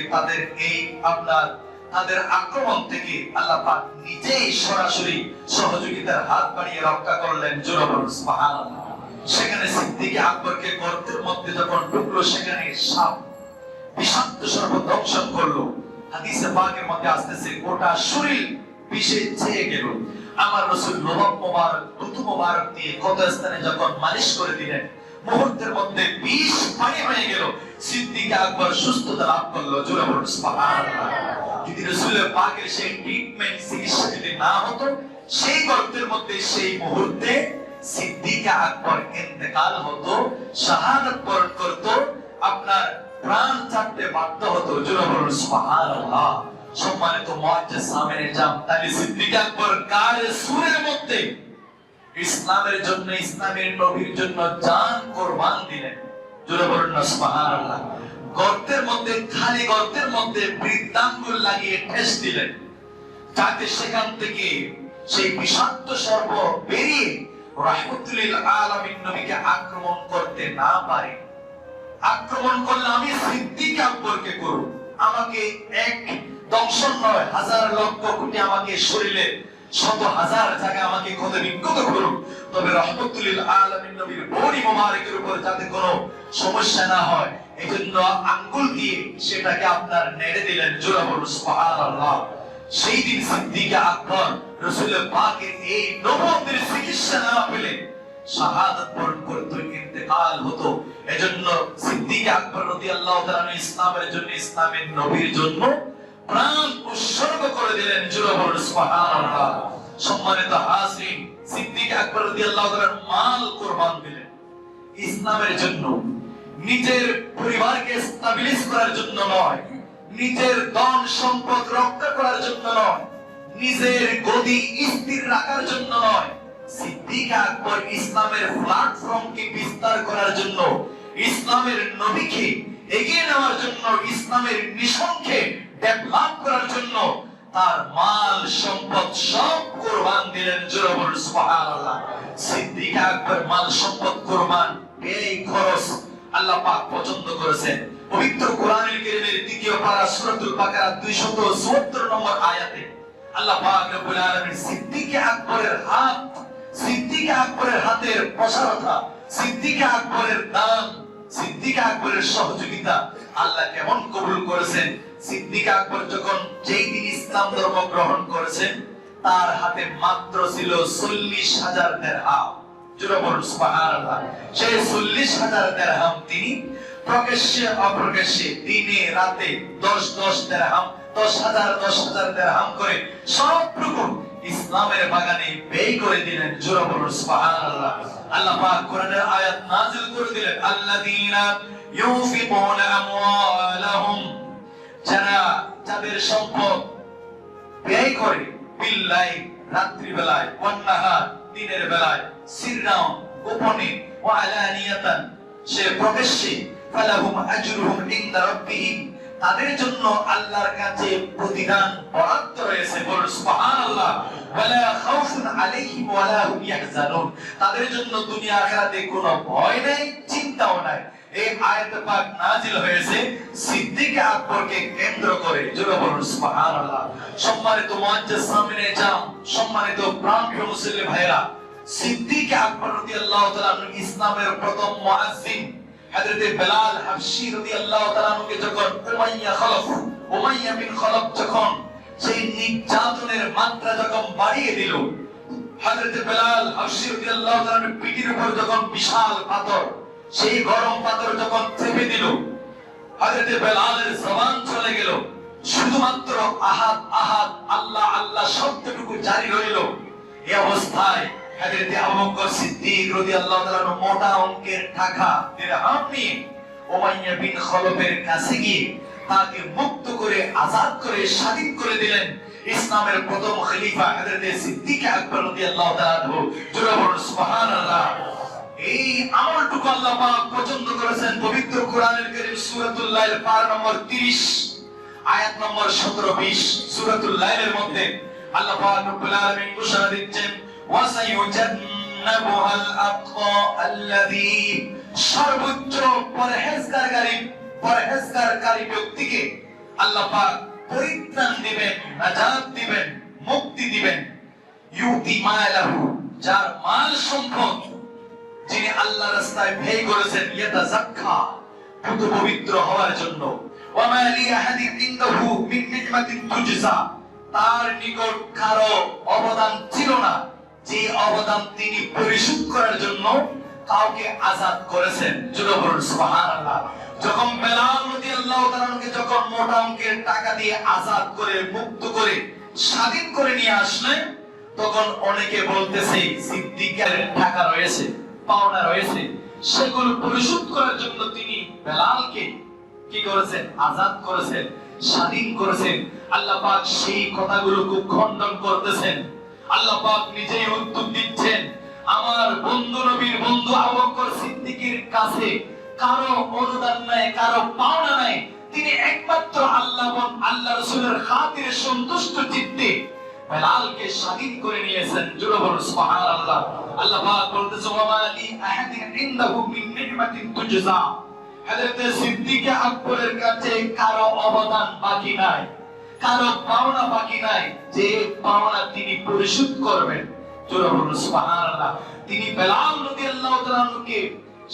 তাদের আক্রমণ থেকে আল্লাহ পাক নিজেই সরাসরি সহযোগিতার হাত বাড়িয়ে রক্ষা করলেন। জোরে বলুন সুবহানাল্লাহ। সেখানে সিদ্দিক আকবরকে গর্তের মধ্যে যখন ঢুকলো, সেখানে সাপ বিষাক্ত সর্প দংশন করলো। হাদিসে পাকের মধ্যে আসতেছে গোটা শরীর বিষে ছেয়ে গেল। আমার রাসূল লোহব মোবারক, দুধ মোবারক দিয়ে ক্ষত স্থানে যখন মালিশ করে দিলেন, মুহূর্তের মধ্যে বিষ পানি হয়ে গেল। সিদ্দিক আকবর সুস্থতা লাভ করলো। জোরে বলুন সুবহানাল্লাহ। যদি রাসূলের পাকের সেই ট্রিটমেন্ট, চিকিৎসা যদি না হতো, সেই গর্তের মধ্যে সেই মুহূর্তে সিদ্দিক আকবর ইন্তেকাল হতো, শাহাদাত বরণ করতো, আপনার প্রাণ ছাড়তে বাধ্য হতো। জোরে বলুন সুবহানাল্লাহ। সম্মানিত মুআজ্জিজ সামনে জাম, তাহলে সিদ্দিক আকবর গারে সুরের মধ্যে ইসলামের জন্য, ইসলামের নবীর জন্য জান কুরবান দিলেন। জোরে বলুন না সুবহানাল্লাহ। গর্তের মধ্যে, খালি গর্তের মধ্যে বৃদ্ধাঙ্গুল লাগিয়ে ঠেস দিলেন, যাতে সেখান থেকে সেই বিষাক্ত সর্প বেরিয়ে রাহমাতুল আলামিন নবীকে আক্রমণ করতে না পারে। আক্রমণ করলে আমি সিদ্দিক আকবরকে করব, আমাকে এক দংশন নয়, হাজার লক্ষ কোটি আমাকে শরীরে শত হাজার জায়গা আমাকে ক্ষত বিক্ষত করুক, তবে রাহমাতুল আলামিন নবীর বডি মোবারকের উপর যাতে কোনো সমস্যা না হয়, এজন্য আঙ্গুল দিয়ে সেটাকে আপনার নেড়ে দিলেন। জোরে বলুন সুবহানাল্লাহ। সেই দিন সিদ্দিক আকবর রাসূল পাকের এই নবুয়তের চিকিৎসা না পেলে শাহাদাত বরণ করত, ইন্তেকাল হতো। এজন্য সিদ্দিক আকবর রাদিয়াল্লাহু তাআলা আনহু ইসলামের জন্য, ইসলামের নবীর জন্য প্রাণ উৎসর্গ করে দিলেন। জোরে বলুন সুবহানাল্লাহ। সম্মানিত হাজিরিন, সিদ্দিক আকবর রাদিয়াল্লাহু তাআলা মাল কুরবান দিলেন ইসলামের জন্য, নিজের পরিবারকে স্টাবলিশ করার জন্য নয়, নিজের ধন সম্পদ রক্ষা করার জন্য নয়, নিজের গদি স্থির রাখার জন্য নয়। সিদ্দিক আকবর ইসলামের প্ল্যাটফর্মকে বিস্তার করার জন্য, ইসলামের নবীকে এগিয়ে নেওয়ার জন্য, ইসলামের মিশনকে ডেভেলপ করার জন্য তার মাল সম্পদ সব কুরবান দিলেন। জোরে বলুন সুবহানাল্লাহ। সিদ্দিক আকবর মাল সম্পদ কুরবান, এই খরচ আল্লাহ পাক পছন্দ করেছেন। পবিত্র কোরআনুল কারীমের দ্বিতীয় পারা সূরাতুল বাকারা 274 নম্বর আয়াতে আল্লাহ পাক রব্বুল আলামিন সিদ্দিক আকবরের হাত, সিদ্দিক আকবরের হাতের প্রসারতা, সিদ্দিক আকবরের দান, সিদ্দিক আকবরের সহযোগিতা আল্লাহ কেমন কবুল করেছেন। সিদ্দিক আকবর যখন যেই দিন ইসলাম ধর্ম গ্রহণ করেছেন, তার হাতে মাত্র ছিল 40,000 দিরহাম। জোরে বলুন সুবহানাল্লাহ। সেই 40,000 দিরহাম তিনি প্রকাশ্যে অপ্রকাশ্যে দিনে রাতে 10 দিরহাম, 10,000 দিরহাম করে সবটুকু ইসলামের বাগানে ব্যয় করে দিলেন। জোরে বলুন সুবহানাল্লাহ। আল্লাহ পাক কোরআনের আয়াত নাযিল করে দিলেন, আল্লাযীনা ইউনফিকুনা আমওয়ালাহুম, যারা যাদের সম্পদ ব্যয় করে, বিল্লাহি রাত্রি বেলায়, ওয়ান নাহার দিনের বেলায়, সিররাও গোপনে, ওয়া আলানিয়াতান সে প্রকাশ্যে, ফালাহুম আজরুহুম ইনদা রাব্বিহিম, তাদের জন্য আল্লাহর কাছে প্রতিদান বরাদ্দ রয়েছে। বলুন সুবহানাল্লাহ। ওয়ালা খাউফুন আলাইহিম ওয়ালা হুম ইয়াহজানুন, তাদের জন্য দুনিয়া আখিরাতে কোনো ভয় নেই, চিন্তাও নাই। এই আয়াত পাক নাযিল হয়েছে সিদ্দিক আকবরকে কেন্দ্র করে। জোরে বলুন সুবহানাল্লাহ। সম্মানিত মুআজ্জাজ সামিনে জাম, সম্মানিত প্রাণপ্রিয় মুসলিম ভাইরা, সিদ্দিক আকবর রাদিয়াল্লাহু তাআলা ইসলামের প্রথম মুয়াজ্জিন হযরত বেলাল হাবশী রাদিয়াল্লাহু তাআলা কে যখন উমাইয়া বিন খলফ যখন সেই নির্যাতনের মাত্রা যখন বাড়িয়ে দিল, হযরত বেলাল হাবশী রাদিয়াল্লাহু তাআলা পিঠের উপর যখন বিশাল পাথর, সেই গরম পাথর যখন চেপে দিল, হযরত বেলালের জবান চলে গেল, শুধুমাত্র আহাদ আহাদ আল্লাহ আল্লাহ শব্দটুকু জারি রইল। এই অবস্থায় হযরত আবু বকর সিদ্দিক রাদিয়াল্লাহু তাআলা মোটা অঙ্কের টাকা দিরহাম নিয়ে উমাইয়া বিন খলফের কাছে গিয়ে তাকে মুক্ত করে, আজাদ করে, স্বাধীন করে দিলেন। ইসলামের প্রথম খলিফা হযরত সিদ্দিক আকবর রাদিয়াল্লাহু তাআলা আনহু। জোরে বলুন সুবহানাল্লাহ। এই আমলটুকু আল্লাহ পাক পছন্দ করেছেন। পবিত্র কোরআনুল কারীম সূরাতুল লাইল পারা নম্বর 30 আয়াত নম্বর 17-20 সূরাতুল লাইলের মধ্যে আল্লাহ পাক রব্বুল আলামিন ঘোষণা দিচ্ছেন, ওয়াসায়ুজান্নাবুহাল আতকা আল্লাযী, সর্বোচ্চ পরহেজগারকারী ব্যক্তিকে আল্লাহ পাক পরিত্রাণ দিবেন, নাজাত দিবেন, মুক্তি দিবেন। ইউতি মালাহু, যার মাল সম্পদ যিনি আল্লাহর রাস্তায় ব্যয় করেছেন, ইয়াতাযাক্কা, পবিত্র হওয়ার জন্য। ওয়া মা লি আহাদিন ইনদাহু মিন নি'মাতিন তুজজা, তার নিকট কারো অবদান ছিল না যে অবদান তিনি পরিশোধ করার জন্য কাউকে আজাদ করেছেন। জোরে বলুন সুবহানাল্লাহ। যখন বেলাল রাদিয়াল্লাহু তাআলাকে যখন মোটা অঙ্কের টাকা দিয়ে আজাদ করে, মুক্ত করে, স্বাধীন করে নিয়ে আসলেন, তখন অনেকে বলতেছে সিদ্দিকের টাকা রয়েছে, পাওনা রয়েছে, সেগুলো পরিশোধ করার জন্য তিনি বেলালকে কি করেছেন? আজাদ করেছেন, স্বাধীন করেছেন। আল্লাহ পাক সেই কথাগুলোকে খণ্ডন করতেছেন। আল্লাহ পাক নিজেই উত্তর দিচ্ছেন, আমার বন্ধু নবীর বন্ধু আবু বকর সিদ্দিকের কাছে কারো অনুদান নাই, কারো পাওনা নাই। তিনি একমাত্র আল্লাহ এবং আল্লাহ রাসূলের খাতিরে সন্তুষ্ট চিত্তে বেলালকে স্বাধীন করে নিয়েছেন। জোরে বলুন সুবহানাল্লাহ। আল্লাহ পাক বলতেছেন, ওয়া মা লি আহাদিন ইনদাহু মিন নি'মাতিন তুজজা, হযরত সিদ্দিক আকবরের কাছে কারো অবদান বাকি নাই, কারো পাওনা বাকি নাই, যে পাওনা তিনি পরিশোধ করবেন। জোরে বলুন সুবহানাল্লাহ। তিনি বেলাল রাদিয়াল্লাহু তাআলাকে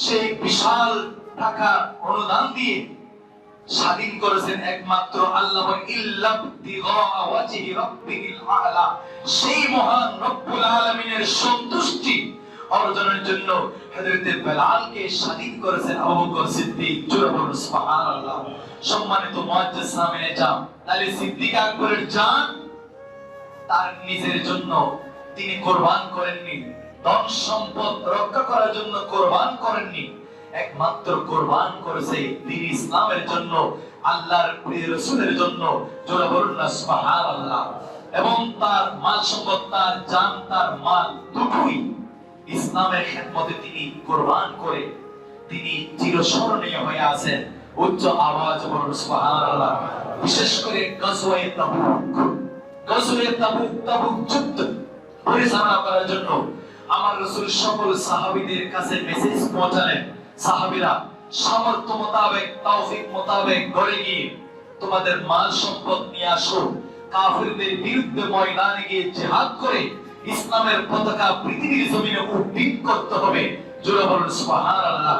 সেই বিশাল টাকা অনুদান দিয়ে স্বাধীন করেছেন একমাত্র আল্লাহ, ইল্লাবতিগা ওয়াজহি রাব্বিহিল আ'লা, সেই মহান রব্বুল আলামিনের সন্তুষ্টি অর্জনের জন্য হযরত বেলালকে স্বাধীন করেছেন আবু বকর সিদ্দিক। জোরে বলুন সুবহানাল্লাহ। সম্মানিত মুআজ্জিজ সামনে যান, তাহলে সিদ্দিক আকবরের জান তার নিজের জন্য তিনি কোরবান করেননি, ধন সম্পদ রক্ষা করার জন্য কোরবান করেননি, একমাত্র কোরবান করেছে দিন ইসলামের জন্য, আল্লাহর প্রিয় রাসূলের জন্য। জোরে বলুন না সুবহানাল্লাহ। এবং তার মাল সম্পদ, তার জান, তার মাল দুটোই ইসলামের খেদমতে তিনি কোরবান করে তিনি চিরস্মরণীয় হয়ে আছেন। উচ্চ আওয়াজ বলুন সুবহানাল্লাহ। বিশেষ করে গজওয়ে তাবুক, তাবুক যুদ্ধ পরিচালনা করার জন্য আমার রাসূল সকল সাহাবীদের কাছে মেসেজ পৌঁছালেন, সাহাবীরা সামর্থ্য মোতাবেক, তৌফিক মোতাবেক ঘরে গিয়ে তোমাদের মাল সম্পদ নিয়ে আসো, কাফিরদের বিরুদ্ধে ময়দানে গিয়ে জিহাদ করে ইসলামের পতাকা পৃথিবীর জমিনে উড্ডীন করতে হবে। জোরে বলুন সুবহানাল্লাহ।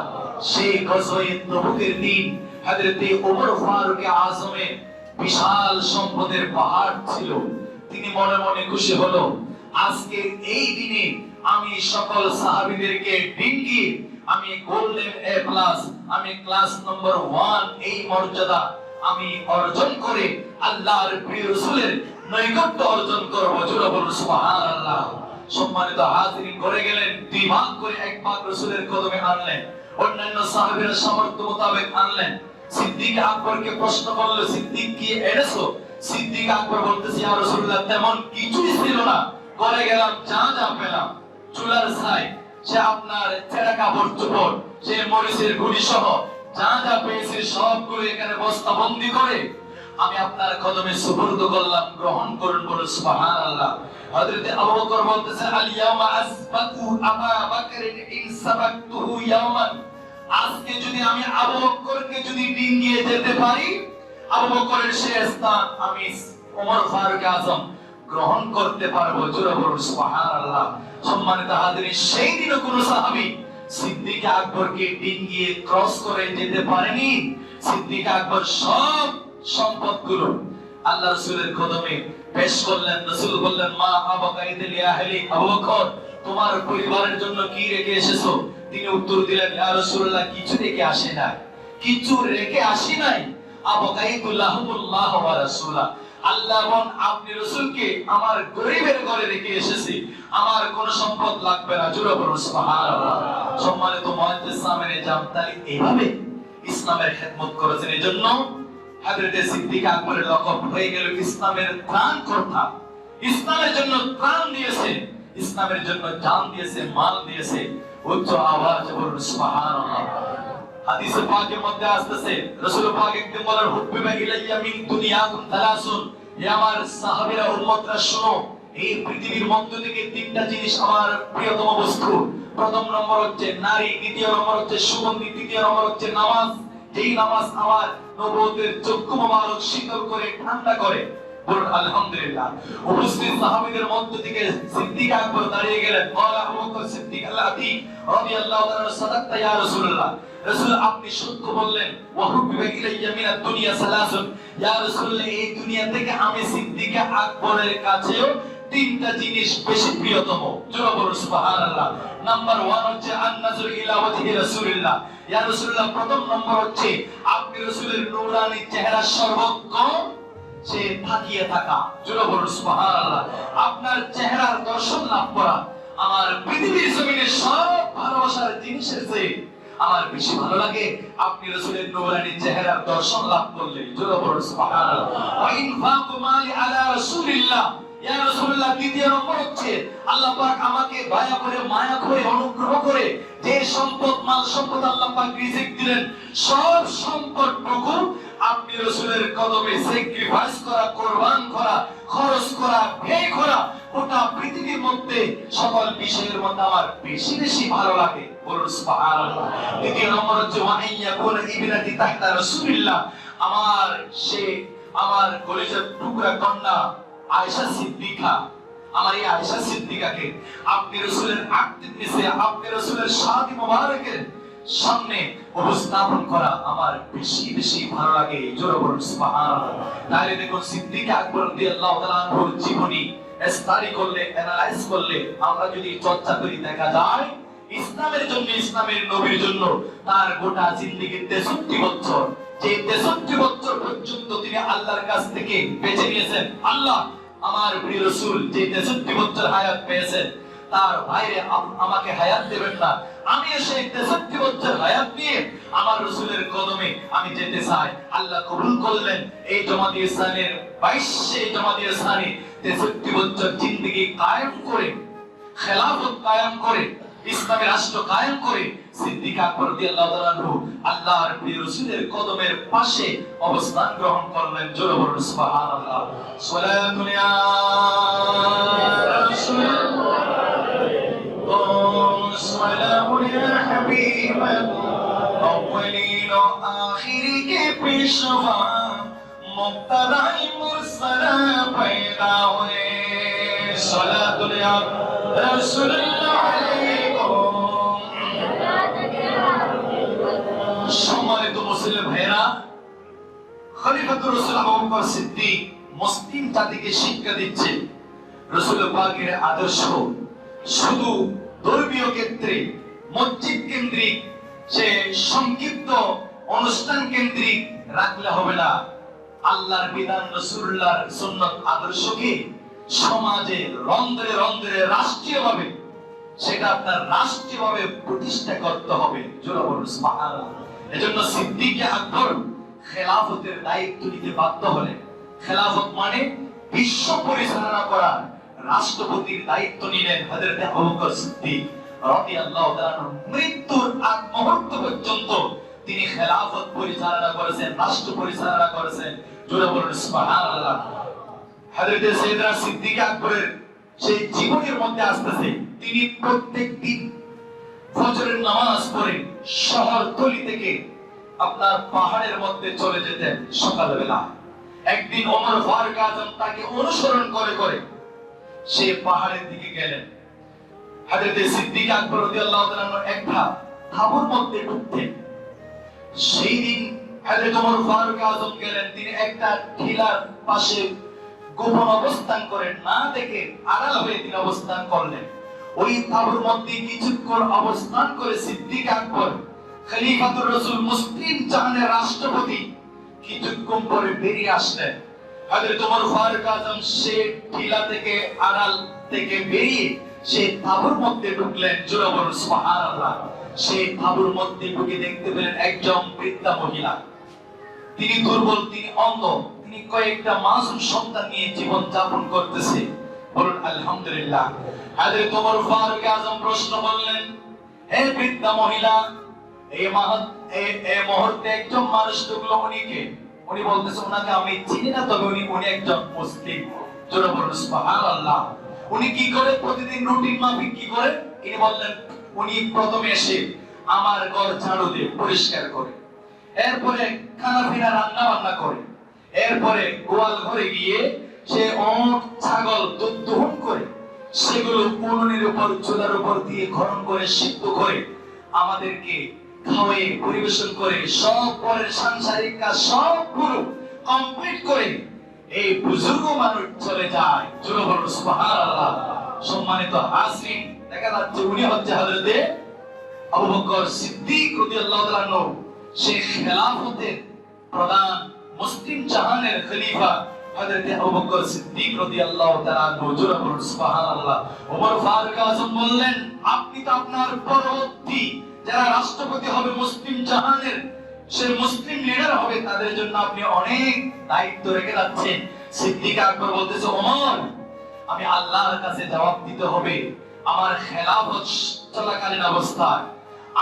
সেই গজওয়ে তাবুকের দিন হযরত ওমর ফারুক আযমের বিশাল সম্পদের পাহাড় ছিল। তিনি মনে মনে খুশি হলো, আজকে এই দিনে আমি সকল সাহাবীদেরকে ডিঙ্গি, আমি গোল্ডেন এ প্লাস, আমি ক্লাস নম্বর 1 এই মর্যাদা আমি অর্জন করে আল্লাহর প্রিয় রাসূলের নৈকট্য অর্জন করব। জোরে বলুন সুবহানাল্লাহ। সম্মানিত হাজিরিন, করে গেলেন, 2 ভাগ করে 1 ভাগ রাসূলের কদমে আনলেন, অন্যান্য সাহাবীরা সামর্থ্য মোতাবেক আনলেন। সিদ্দিক আকবরকে প্রশ্ন করলো, সিদ্দিক কি এনেছো? সিদ্দিক আকবর বলতেছে, ইয়া রাসূলুল্লাহ তেমন কিছুই ছিল না, করে গেলাম যা যা পেলাম। চুলার ছাই, সে আপনার ছেঁড়া কাপড় চোপড়, সে মরিচের গুঁড়ি সহ যা যা পেয়েছে সবগুলো এখানে বস্তাবন্দি করে আমি আপনার কদমে সুপুর্দ করলাম, গ্রহণ করুন। বলুন সুবহানাল্লাহ। হযরত আবু বকর বলতেছে, আল ইয়াউমা আসবাকু আবা বকরিন ইন সাবাকতুহু ইয়াওমান, আজকে যদি আমি আবু বকরকে যদি ডিঙ্গিয়ে যেতে পারি, আবু বকরের সেই স্থান আমি ওমর ফারুক আযম গ্রহণ করতে পারবো। জোরে বলুন সুবহানাল্লাহ। সম্মানিত হাজিরিন, সেই দিনও কোন সাহাবী সিদ্দিক আকবরকে ডিঙ্গিয়ে ক্রস করে যেতে পারেনি। সিদ্দিক আকবর সব সম্পদগুলো আল্লাহ রাসূলের কদমে পেশ করলেন। রাসূল বললেন, মা আবাকাইতে লিআহলি, আবু বকর তোমার পরিবারের জন্য কি রেখে এসেছো? তিনি উত্তর দিলেন, ইয়া রাসূলুল্লাহ কিছু রেখে আসি নাই, কিছু রেখে আসি নাই। আবাকাইতু লাহুল্লাহ ওয়া রাসূলা, আল্লাহ এবং আপনি রাসূলকে আমার গরিবের ঘরে রেখে এসেছি, আমার কোনো সম্পদ লাগবে না। জোরে বলুন সুবহানাল্লাহ। সম্মানিত মুআজ্জিজ সামনে জামতালি এইভাবে ইসলামের খেদমত করেছেন। এজন্য হযরত সিদ্দিক আকবরের লকব হয়ে গেল ইসলামের ত্রাণকর্তা। ইসলামের জন্য প্রাণ দিয়েছে, ইসলামের জন্য জান দিয়েছে, মাল দিয়েছে। উচ্চ আওয়াজ বলুন সুবহানাল্লাহ। হাদিসে পাকের মধ্যে আসছে, রাসূল পাক একদিন বলেন, হুব্বিবা ইলাইয়া মিন দুনিয়াকুম তালাসুন, হে আমার সাহাবীরা, উম্মতরা শুনো, এই পৃথিবীর মধ্য থেকে 3টা জিনিস আমার প্রিয়তম বস্তু। প্রথম নম্বর হচ্ছে নারী, দ্বিতীয় নম্বর হচ্ছে সুগন্ধি, তৃতীয় নম্বর হচ্ছে নামাজ। যেই নামাজ আমার নবুয়তের চক্ষু মোবারক শীতল করে, ঠান্ডা করে। বলুন আলহামদুলিল্লাহ। উপস্থিত সাহাবীদের মধ্য থেকে সিদ্দিক আকবর দাঁড়িয়ে গেলেন, বলা আবু বকর সিদ্দিক আল্লাহি রাদিয়াল্লাহু তাআলা, সাদাকতা ইয়া রাসূলুল্লাহ, রাসূল আপনি সত্য বললেন। ওয়া হুব্বিবা ইলাইয়া মিনাদ দুনিয়া সালাসুন, ইয়া রাসূলুল্লাহ এই দুনিয়া থেকে আমি সিদ্দিক আকবরের কাছেও 3টা জিনিস বেশি প্রিয়তম। জোরে বলুন সুবহানাল্লাহ। নাম্বার 1 হচ্ছে আন-নাজরু ইলা ওয়াজহি রাসূলুল্লাহ, ইয়া রাসূলুল্লাহ প্রথম নম্বর হচ্ছে আপনি রাসূলের নূরানী চেহারা সর্বক্ষণ সে তাকিয়ে থাকা। জোরে বলুন সুবহানাল্লাহ। আপনার চেহারার দর্শন লাভ করা আমার পৃথিবীর জমিনে সব ভালোবাসার জিনিসের চেয়ে আমার বেশি ভালো লাগে আপনি রাসূলের নূরানী চেহারার দর্শন লাভ করলে। জোরে বলুন সুবহানাল্লাহ। ওয়া ইনফাকু মালি আলা রাসূলিল্লাহ, ইয়া রাসূলুল্লাহ দ্বিতীয় নম্বর হচ্ছে আল্লাহ পাক আমাকে দয়া করে, মায়া করে, অনুগ্রহ করে যে সম্পদ, মাল সম্পদ আল্লাহ পাক রিজিক দিলেন, সব সম্পদটুকু আপনি রাসূলের কদমে স্যাক্রিফাইস করা, কুরবান করা, খরচ করা, ব্যয় করা, গোটা পৃথিবীর মধ্যে সকল বিষয়ের মধ্যে আমার বেশি বেশি ভালো লাগে। বলুন সুবহানাল্লাহ। দ্বিতীয় নম্বর হচ্ছে ওয়া আইয়াকুনা ইবনাতি তাহতা রাসূলিল্লাহ, আমার সে আমার কলিজার টুকরা কন্যা আয়েশা সিদ্দিকা, আমার এই আয়েশা সিদ্দিকাকে আপনি রাসূলের আকদির নিচে, আপনি রাসূলের শাদি মোবারকের সামনে উপস্থাপন করা আমার বেশি বেশি ভালো লাগে। জোরে বলুন সুবহানাল্লাহ। তাহলে দেখুন সিদ্দিক আকবর রাদিয়াল্লাহু তাআলা আনহুর জীবনী স্টাডি করলে, অ্যানালাইজ করলে, আমরা যদি চর্চা করি, দেখা যায় ইসলামের জন্য, ইসলামের নবীর জন্য তার গোটা জিন্দেগি 63 বছর, যে 63 বছর পর্যন্ত তিনি আল্লাহর কাছ থেকে বেঁচে নিয়েছেন। আল্লাহ আমার প্রিয় রাসূল যে 63 বছর হায়াত পেয়েছেন, তার বাইরে আমাকে হায়াত দেবেন না। আমি সেই 63 বছর হায়াত নিয়ে আমার রাসূলের কদমে আমি যেতে চাই। আল্লাহ কবুল করলেন। এই জামাতে ইসলামের 22 জামাতে ইসলামী 63 বছর জিন্দেগি কায়েম করে, খেলাফত কায়েম করে, ইসলামী রাষ্ট্র কায়েম করে সিদ্দিক আকবর রাদিয়াল্লাহু তাআলা আনহু আল্লাহর প্রিয় রাসূলের কদমের পাশে অবস্থান গ্রহণ করলেন। জোরে বলুন সুবহানাল্লাহ। সালাতুন ইয়া রাসূলুল্লাহ, সালামুন ইয়া হাবিবাল্লাহ, আউয়ালিন ও আখিরি কে পেশওয়া, মুক্তাদাই মুরসালা पैदा हुए। সালাতুন ইয়া রাসূলুল্লাহ সম্মানিত মুসলিম ভাইরা, খলিফাতুর রাসূল আবু বকর সিদ্দিক মুসলিম জাতিকে শিক্ষা দিচ্ছে রাসূল পাকের আদর্শ শুধু ধর্মীয় ক্ষেত্রে, মসজিদ কেন্দ্রিক, সে সংক্ষিপ্ত অনুষ্ঠান কেন্দ্রিক রাখলে হবে না। আল্লাহর বিধান, রাসূলুল্লাহর সুন্নাত আদর্শকে সমাজে রন্ধ্রে রন্ধ্রে রাষ্ট্রীয়ভাবে, সেটা আপনার রাষ্ট্রীয়ভাবে প্রতিষ্ঠা করতে হবে। জোরে বলুন সুবহানাল্লাহ। এজন্য সিদ্দিক আকবর খেলাফতের দায়িত্ব নিতে বাধ্য হলেন। খেলাফত মানে বিশ্ব পরিচালনা করা, রাষ্ট্রপতির দায়িত্ব নিলেন হযরত আবু বকর সিদ্দিক রাদিয়াল্লাহু তাআলা। মৃত্যুর আগ মুহূর্ত পর্যন্ত তিনি খেলাফত পরিচালনা করেছেন, রাষ্ট্র পরিচালনা করেছেন। জোরে বলুন সুবহানাল্লাহ। হযরত সাইয়েদনা সিদ্দিক আকবরের সেই জীবনের মধ্যে আসতেছে, তিনি প্রত্যেক দিন ফজরের নামাজ পড়ে শহরতলি থেকে আপনার পাহাড়ের মধ্যে চলে যেতেন সকালবেলা। একদিন ওমর ফারুক আযম তাকে অনুসরণ করে করে সেই পাহাড়ের দিকে গেলেন। হযরত সিদ্দিক আকবর রাদিয়াল্লাহু তাআলা একটা তাঁবুর মধ্যে ঢুকতেন। সেই দিন হযরত ওমর ফারুক আযম গেলেন, তিনি একটা টিলার পাশে গোপন অবস্থান করেন, না দেখে আড়াল হয়ে তিনি অবস্থান করলেন। ওই তাঁবুর মধ্যে কিছুক্ষণ অবস্থান করে সিদ্দিক আকবর খলিফাতুর রাসূল মুসলিম জাহানের রাষ্ট্রপতি কিছুক্ষণ পরে বেরিয়ে আসলেন। হযরত ওমর ফারুক আযম সেই টিলা থেকে, আড়াল থেকে বেরিয়ে সেই তাঁবুর মধ্যে ঢুকলেন। জোরে বলুন সুবহানাল্লাহ। সেই তাঁবুর মধ্যে ঢুকে দেখতে পেলেন একজন বৃদ্ধা মহিলা। তিনি দুর্বল, তিনি অন্ধ, তিনি কয়েকটা মাসুম সন্তান নিয়ে জীবন যাপন করতেছে। বলুন আলহামদুলিল্লাহ। হযরত ওমর ফারুক আযম প্রশ্ন করলেন, হে বৃদ্ধা মহিলা, এই মুহূর্তে একজন মানুষ ঢুকলো, উনি কে? উনি বলতেছে, ওনাকে আমি চিনি না, তবে উনি একজন মুসলিম। জোরে বলুন সুবহানাল্লাহ। উনি কি করে প্রতিদিন রুটিন মাফিক কি করে? তিনি বললেন, উনি প্রথমে এসে আমার ঘর ঝাড়ু দিয়ে পরিষ্কার করে, এরপরে খানাপিনা রান্না বান্না করে, এরপরে গোয়াল ঘরে গিয়ে সে ওট ছাগল দুধ দহন করে সেগুলো উনুনের উপর, চুলার উপর দিয়ে গরম করে সিদ্ধ করে আমাদেরকে খাওয়ায়ে পরিবেশন করে সব পরের সাংসারিক কাজ সবগুলো কমপ্লিট করে এই বুজুর্গ মানুষ চলে যায়। জোরে বলুন সুবহানাল্লাহ। সম্মানিত হাজরিন, দেখা যাচ্ছে উনি হচ্ছে হযরত আবু বকর সিদ্দিক রাদিয়াল্লাহু তাআলা, সেই খেলাফতের প্রধান, মুসলিম জাহানের খলিফা হযরত আবু বকর সিদ্দিক রাদিয়াল্লাহু তাআলা। জোরে বলুন সুবহানাল্লাহ। ওমর ফারুক আযম বললেন, আপনি তো আপনার পরবর্তী যারা রাষ্ট্রপতি হবে মুসলিম জাহানের, সে মুসলিম লিডার হবে, তাদের জন্য আপনি অনেক দায়িত্ব রেখে যাচ্ছেন। সিদ্দিক আকবর বলতেছে, ওমর, আমি আল্লাহর কাছে জবাব দিতে হবে। আমার খেলাফত চলাকালীন অবস্থায়,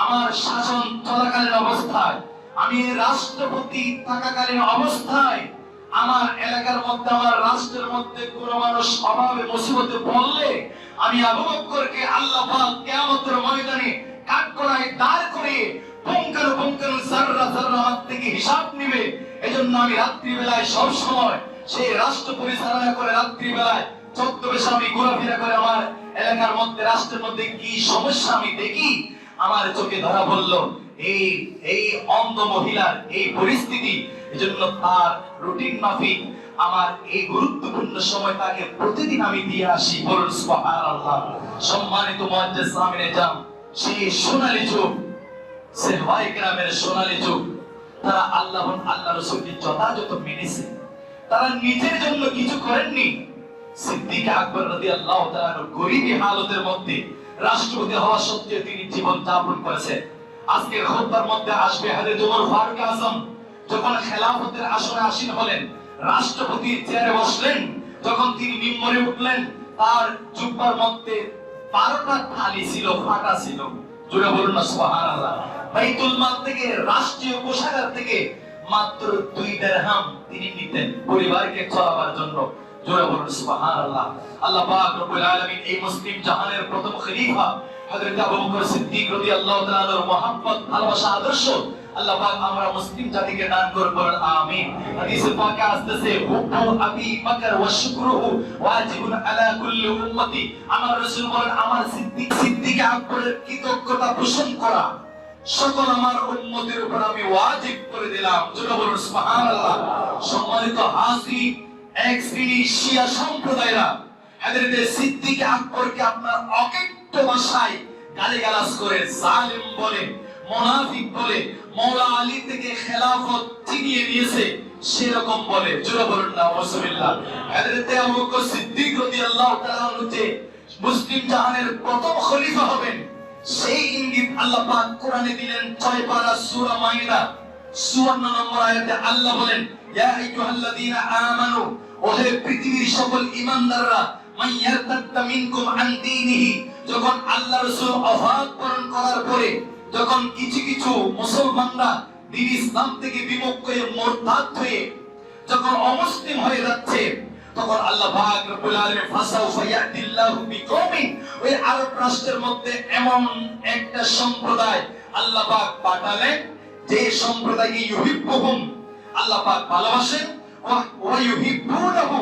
আমার শাসন চলাকালীন অবস্থায়, আমি রাষ্ট্রপতি থাকাকালীন অবস্থায় আমার এলাকার মধ্যে, আমার রাষ্ট্রের মধ্যে কোন মানুষ অভাবে মুসিবতে পড়লে আমি আবু বকরকে আল্লাহ পাক কিয়ামতের ময়দানে কাঠগড়ায় দাঁড় করে পুঙ্খানুপুঙ্খানু যাররা যাররা আমার থেকে হিসাব নেবে। এজন্য আমি রাত্রি বেলায় সব সময় সেই রাষ্ট্র পরিচালনা করে, রাত্রি বেলায় 14 বেশে আমি ঘোরাফেরা করে আমার এলাকার মধ্যে, রাষ্ট্রের মধ্যে কি সমস্যা আমি দেখি, আমার চোখে ধরা পড়লো এই অন্ধ মহিলার এই পরিস্থিতি। এজন্য তার রুটিন মাফিক আমার এই গুরুত্বপূর্ণ সময় তাকে প্রতিদিন আমি দিয়ে আসি। বলুন সুবহানাল্লাহ। সম্মানিত মুআজ্জিজ সামিনে যান, সেই সোনালী যুগ, সাহাবায়ে কেরামের সোনালী যুগ, তারা আল্লাহ রাসূলকে যথাযথ মেনেছে। তারা নিজের জন্য কিছু করেননি। সিদ্দিক আকবর রাদিয়াল্লাহু তাআলা গরীবী হালতের মধ্যে রাষ্ট্রপতি হওয়া সত্ত্বেও তিনি জীবন যাপন করেছেন। আজকের খুতবার মধ্যে আসবে হযরত ওমর ফারুক আযম যখন খেলাফতের আসনে আসীন হলেন, রাষ্ট্রপতির চেয়ারে বসলেন, যখন তিনি মিম্বরে উঠলেন, তার জুব্বার মধ্যে 12টা থালি ছিল, ফাটা ছিল। জোরে বলুন না সুবহানাল্লাহ। বাইতুল মাল থেকে, রাষ্ট্রীয় কোষাগার থেকে মাত্র 2 দিরহাম তিনি নিতেন পরিবারকে চলাবার জন্য। জোরে বলুন সুবহানাল্লাহ। আল্লাহ পাক রব্বুল আলামিন এই মুসলিম জাহানের প্রথম খলিফা হযরত আবু বকর সিদ্দিক রাদিয়াল্লাহু তাআলার মহব্বত, ভালোবাসা, আদর্শ আল্লাহ পাক আমরা মুসলিম জাতিকে দান করুন, আমিন। হাদিসে পাকে আসছে হুব্বু আবি বকর ওয়া শুকরুহু ওয়াজিবুন আলা কুল্লি উম্মতি। আমার রাসূল বলেন, আমার সিদ্দিক আকবরের কৃতজ্ঞতা পোষণ করা সকল আমার উম্মতের উপর আমি ওয়াজিব করে দিলাম। জোরে বলুন সুবহানাল্লাহ। সম্মানিত হাজির, এক শ্রেণী শিয়া সম্প্রদায়রা হযরত সিদ্দিক আকবরকে আপনার অকৃত্য ভাষায় গালিগালাজ করে, জালিম বলে, মুনাফিক বলে, মাওলা আলী থেকে খেলাফত ছিনিয়ে নিয়েছে সেরকম বলে। জোরে বলুন না নাউজুবিল্লাহ। হযরত আবু বকর সিদ্দিক রাদিয়াল্লাহু তাআলা হচ্ছে মুসলিম জাহানের প্রথম খলিফা হবেন, সেই ইঙ্গিত আল্লাহ পাক কোরআনে দিলেন। 6 পারা সূরা মাইদা 54 নম্বর আয়াতে আল্লাহ বলেন, ইয়া আইয়ুহাল্লাযীনা আমানু, ওহে পৃথিবীর সকল ঈমানদাররা, মান ইয়ারতাদ্দা মিনকুম আন দীনিহি, যখন আল্লাহ রাসূল ওফাত বরণ করার পরে যখন কিছু কিছু মুসলমানরা দ্বীন ইসলাম থেকে বিমুখ হয়ে মুরতাদ হয়ে যখন অমুসলিম হয়ে যাচ্ছে, তখন আল্লাহ পাক রব্বুল আলামিন ফাসাউফা ইয়াতিল্লাহু বিকওমিন, ওই আরব রাষ্ট্রের মধ্যে এমন একটা সম্প্রদায় আল্লাহ পাক পাঠালেন যে সম্প্রদায়কে ইউহিব্বুহুম, আল্লাহ পাক ভালোবাসেন, ওয়া ইউহিব্বুনাহু,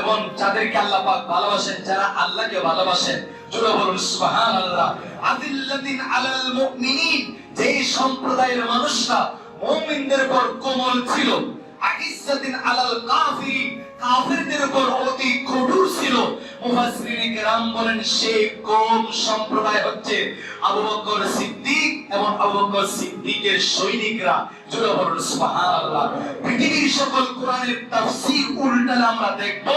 এবং যাদেরকে আল্লাহ পাক ভালোবাসেন, যারা আল্লাহকে ভালোবাসেন। জোরে বলুন সুবহানাল্লাহ। আদিল্লাতিন আলাল মুমিনিন, যে সম্প্রদায়ের মানুষরা মুমিনদের উপর কোমল ছিল। আইজ্জাতিন আলাল কাফিরিন, কাফিরদের উপর অতি কঠোর ছিল। মুফাসসিরিনে কেরাম বলেন সেই কওম সম্প্রদায় হচ্ছে আবু বকর সিদ্দিক এবং আবু বকর সিদ্দিকের সৈনিকরা। জোরে বলুন সুবহানাল্লাহ। পৃথিবীর সকল কোরআনের তাফসীর উল্টালে আমরা দেখব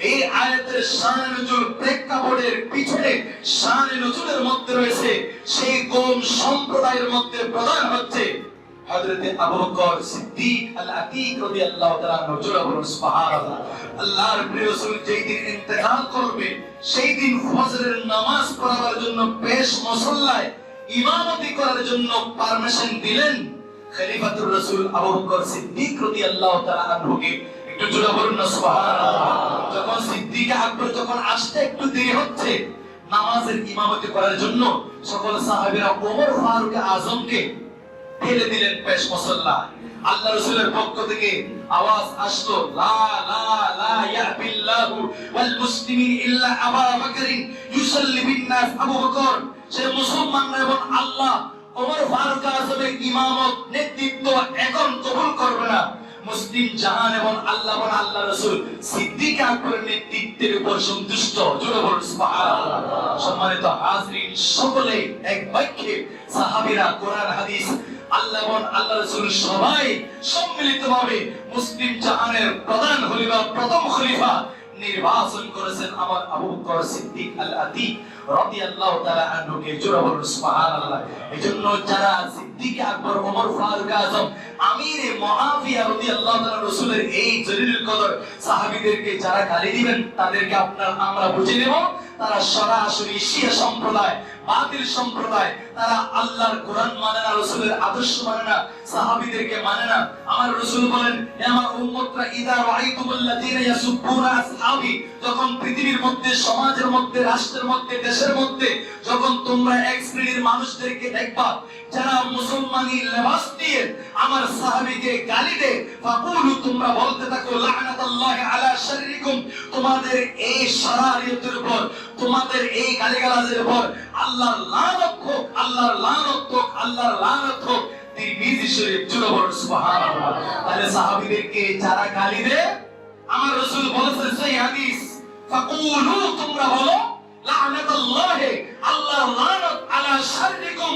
এই আয়াতের শান নজুল প্রেক্ষাপটের পিছনে শান নজুলের মধ্যে রয়েছে সেই কওম সম্প্রদায়ের মধ্যে প্রধান হচ্ছে হযরত আবু বকর সিদ্দিক আল আতীক রাদিয়াল্লাহু তাআলা আনহু। জোরে বলুন সুবহানাল্লাহ। আল্লাহর প্রিয় রাসূল যেই দিন ইন্তেকাল করবে, সেই দিন ফজরের নামাজ পড়ার জন্য বেশ মুসল্লায় ইমামতি করার জন্য পারমিশন দিলেন খলিফাতুর রাসূল আবু বকর সিদ্দিক রাদিয়াল্লাহু তাআলা আনহুকে। একটু জোরে বলুন না সুবহানাল্লাহ। যখন সিদ্দিক আকবর যখন আসতে একটু দেরি হচ্ছে নামাজের ইমামতি করার জন্য, সকল সাহাবীরা ওমর ফারুক আযমকে ঠেলে দিলেন পেশ মুসল্লা। আল্লাহ রাসূলের পক্ষ থেকে আওয়াজ আসলো, লা লা লা ইয়াবিল্লাহু ওয়াল মুসলিমিন ইল্লা আবু বকর ইউসাল্লি বিন নাস। আবু বকর সে মুসলমানরা এবং আল্লাহ ওমর ফারুক আযমের ইমামত নেতৃত্ব এখন কবুল করবে না। মুসলিম জাহান এবং আল্লাহ রাসূল সিদ্দিক আকবরের নেতৃত্বের উপর সন্তুষ্ট। জোরে বলুন সুবহানাল্লাহ। সম্মানিত হাজরিন, সকলে এক বাক্যে সাহাবীরা, কোরআন, হাদিস, আল্লাহ এবং আল্লাহ রাসূল সবাই সম্মিলিতভাবে মুসলিম জাহানের প্রধান খলিফা, প্রথম খলিফা নির্বাচন করেছেন আমার আবু বকর সিদ্দিক আল আতীক রাদিয়াল্লাহু তাআলা আনহুকে। জোরে বলুন সুবহানাল্লাহ। এজন্য যারা সিদ্দিক আকবর, ওমর ফারুক আযম, আমিরে মুআবিয়া রাদিয়াল্লাহু তাআলা রাসূলের এই জলিলুল কদর সাহাবীদেরকে যারা গালি দিবেন, তাদেরকে আমরা বুঝে নেব তারা সরাসরি শিয়া সম্প্রদায়, বাতিল সম্প্রদায়। তারা আল্লাহর কোরআন মানে না, রাসূলের আদর্শ মানে না, সাহাবীদেরকে মানে না। আমার রাসূল বলেন, আমার উম্মতরা ইদা রাআইতুমুল্লাযীনা ইয়াসুবুনা আসহাবি, যখন পৃথিবীর মধ্যে, সমাজের মধ্যে, রাষ্ট্রের মধ্যে, দেশের মধ্যে যখন তোমরা এক শ্রেণীর মানুষদেরকে দেখবা যারা মুসলমানি লেবাস দিয়ে আমার সাহাবীকে গালি দেয়, ফাকুলু, তোমরা বলতে থাকো, লা'নাতুল্লাহি আলা শাররিকুম, তোমাদের এই শারারিয়তের উপর, তোমাদের এই গালিগালাজের উপর আল্লাহর লানত হোক, আল্লাহর লানত হোক, আল্লাহর লানত হোক। তিরমিজি শরীফ। জোরে বলুন সুবহানাল্লাহ। তাহলে সাহাবীদেরকে যারা গালি দেয় আমার রাসূল বলেছেন সেই হাদিস, ফাকুলু তোমরা বলো, লানাতুল্লাহ আল্লাহর লানত আলা শাররিকুম,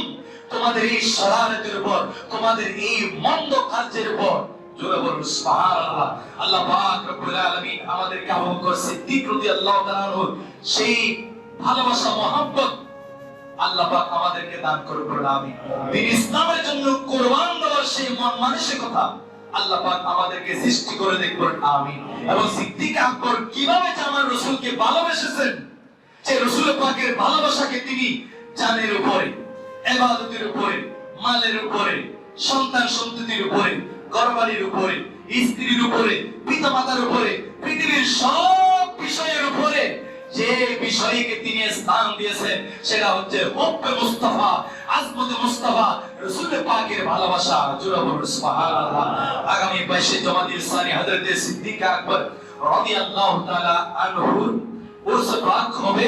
তোমাদের এই শরারতের উপর, তোমাদের এই মন্দ কাজের উপর। জোরে বলুন সুবহানাল্লাহ। আল্লাহ পাক রব্বুল আলামিন আমাদেরকে আবু বকর সিদ্দিক রাদিয়াল্লাহু তাআলা আনহু সেই ভালোবাসা মহব্বত আল্লাহ পাক আমাদেরকে দান করুন, আমিন। দিন ইসলামের জন্য কুরবান দেওয়ার সেই মন মানসিকতা আল্লাহ পাক আমাদেরকে সৃষ্টি করে দেখুন, আমিন। এবং সিদ্দিক আকবর কিভাবে আমার রাসূলকে ভালোবেসেছেন, যে রাসূল পাকের ভালোবাসাকে তিনি জানের উপরে, ইবাদতের উপরে, মালের উপরে, সন্তান সন্ততির উপরে, ঘরবাড়ির উপরে, স্ত্রীর উপরে, পিতামাতার উপরে, পৃথিবীর সব বিষয়ের উপরে যে বিষয়কে তিনি স্থান দিয়েছেন সেটা হচ্ছে হুব্বে মুস্তাফা, আজমতে মুস্তাফা, রাসূল পাকের ভালোবাসা। জোরে বলুন সুবহানাল্লাহ। আগামী 22 জমাদিল সানি হযরত সিদ্দিক আকবর রাদিয়াল্লাহু তাআলা আনহু উরস পাক হবে।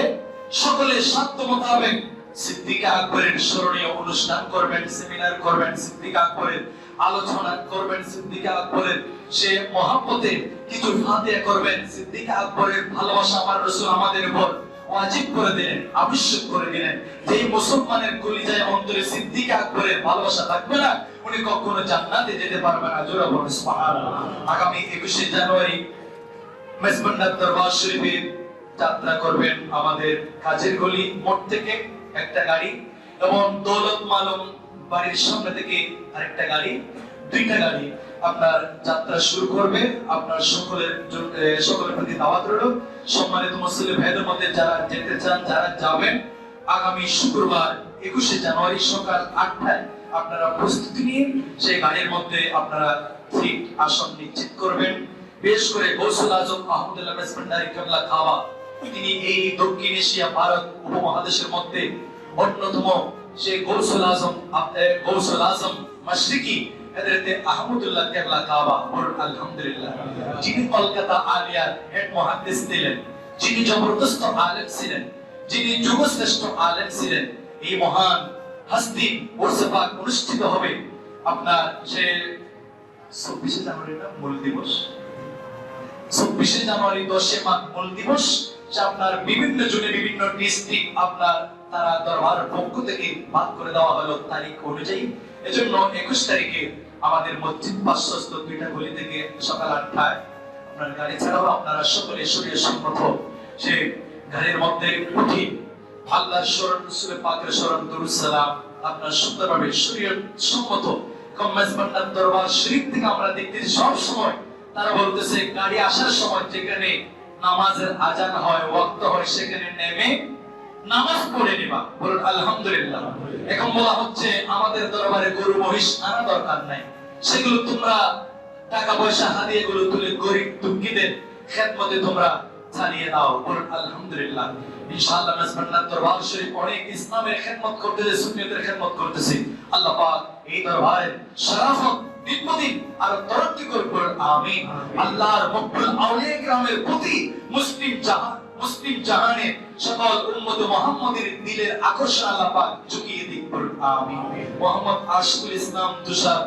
সকলে সাধ্য মোতাবেক সিদ্দিক আকবরের স্মরণীয় অনুষ্ঠান করবেন, সেমিনার করবেন, সিদ্দিক আকবরের আলোচনা করবেন, সিদ্দিক আকবরের সে মহব্বতে কিছু ফাতিহা করবেন। সিদ্দিক আকবরের ভালোবাসা আমার রাসূল আমাদের উপর ওয়াজিব করে দিলেন, আবশ্যক করে দিলেন। যে মুসলমানের কলিজায় অন্তরে সিদ্দিক আকবরের ভালোবাসা থাকবে না, উনি কখনো জান্নাতে যেতে পারবে না। জোরে বলুন সুবহানাল্লাহ। আগামী 21 জানুয়ারি মেজবান্নাত দরবার শরীফে যাত্রা করবেন আমাদের কাজের গলি মোড় থেকে একটা গাড়ি, এবং দৌলত মালুম বাড়ির সামনে থেকে আরেকটা গাড়ি, দুইটা গাড়ি আপনার যাত্রা শুরু করবে। আপনার সকলের প্রতি দাওয়াত রইল। সম্মানিত মুসলিম ভাইদের মধ্যে যারা যেতে চান, যারা যাবেন, আগামী শুক্রবার 21 জানুয়ারি সকাল 8টায় আপনারা প্রস্তুতি নিয়ে সেই গাড়ির মধ্যে আপনারা সিট আসন নিশ্চিত করবেন। বিশেষ করে গৌসুল আজম আহমদুল্লাহ মেজবান্ডারি কেবলা কাবা, তিনি এই দক্ষিণ এশিয়া ভারত উপমহাদেশের মধ্যে অন্যতম সেই গৌসুল আজম মাশরিকি হযরত আহমদুল্লাহ কেবলা কাবা, আলহামদুলিল্লাহ, যিনি কলকাতা আলিয়ার হেড মুহাদ্দিস ছিলেন, যিনি জবরদস্ত আলেম ছিলেন, যিনি যুগশ্রেষ্ঠ আলেম ছিলেন। এই মহান হস্তি উরসে পাক অনুষ্ঠিত হবে আপনার সে 24 জানুয়ারি না মূল দিবস, 24 জানুয়ারি 10 মাঘ মূল দিবস। আপনার বিভিন্ন জনে বিভিন্ন ডিস্ট্রিক্ট আপনার তারা দরবার পক্ষ থেকে বাদ করে দেওয়া হলো তারিখ অনুযায়ী। এজন্য 21 তারিখে আমাদের মসজিদ পার্শ্বস্থ দুইটা গলি থেকে সকাল 8টায় আপনার গাড়ি ছাড়াও আপনারা সকলে শরীয়ত সম্মত সে গাড়ির মধ্যে উঠে আল্লাহর শরণ, রাসূল পাকের শরণ, দুরূদ সালাম আপনার সুন্দরভাবে শরীয়ত সম্মত মেজবান্নাত দরবার শরীফ থেকে আমরা দেখতেছি সব সময় তারা বলতেছে গাড়ি আসার সময় যেখানে নামাজের আজান হয়, ওয়াক্ত হয়, সেখানে নেমে নামাজ পড়ে নিবা। বলুন আলহামদুলিল্লাহ। এখন বলা হচ্ছে আমাদের দরবারে গরু মহিষ আনা দরকার নাই, সেগুলো তোমরা টাকা পয়সা হাদিয়া গুলো তুলে গরিব দুঃখীদের খেদমতে তোমরা চালিয়ে দাও। বলুন আলহামদুলিল্লাহ। ইনশাআল্লাহ মেজবান্নাত দরবার শরীফ অনেক ইসলামের খেদমত করতেছে, সুন্নতের খেদমত করতেছে। আল্লাহ পাক এই দরবারের শরাফত দীর্ঘদিন আর তরক্কি করুন, আমিন। আল্লাহর মকবুল আউলিয়া কিরামের প্রতি মুসলিম জাহানের সকল উম্মত মুহাম্মাদের দিলের আকর্ষণ আল্লাহ পাক ঝুঁকিয়ে দিক, বলুন আমিন। মোহাম্মদ আশিকুল ইসলাম তুষার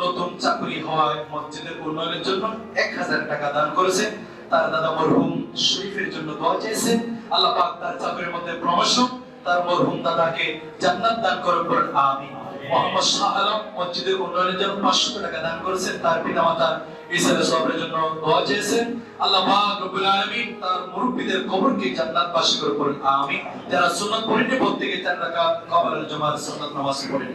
নতুন চাকরি হওয়ায় মসজিদের উন্নয়নের জন্য 1000 টাকা দান করেছে। তার দাদা মরহুম শরীফের জন্য দোয়া চেয়েছেন, আল্লাহ পাক তার চাকরির মধ্যে প্রমোশন, তার মরহুম দাদাকে জান্নাত দান করুন, বলুন আমিন। মোহাম্মদ শাহ আলম মসজিদের উন্নয়নের জন্য 500 টাকা দান করেছেন, তার পিতামাতার ইসলামের সবরের জন্য দোয়া চেয়েছেন। আল্লাহ পাক রব্বুল আলামিন তার মুরব্বিদের কবরকে জান্নাতবাসী করে, বলুন আমিন। যারা সুন্নাত পড়েন প্রত্যেকে 4 রাকাত কবরের জামাত সুন্নাত নামাজ পড়েন।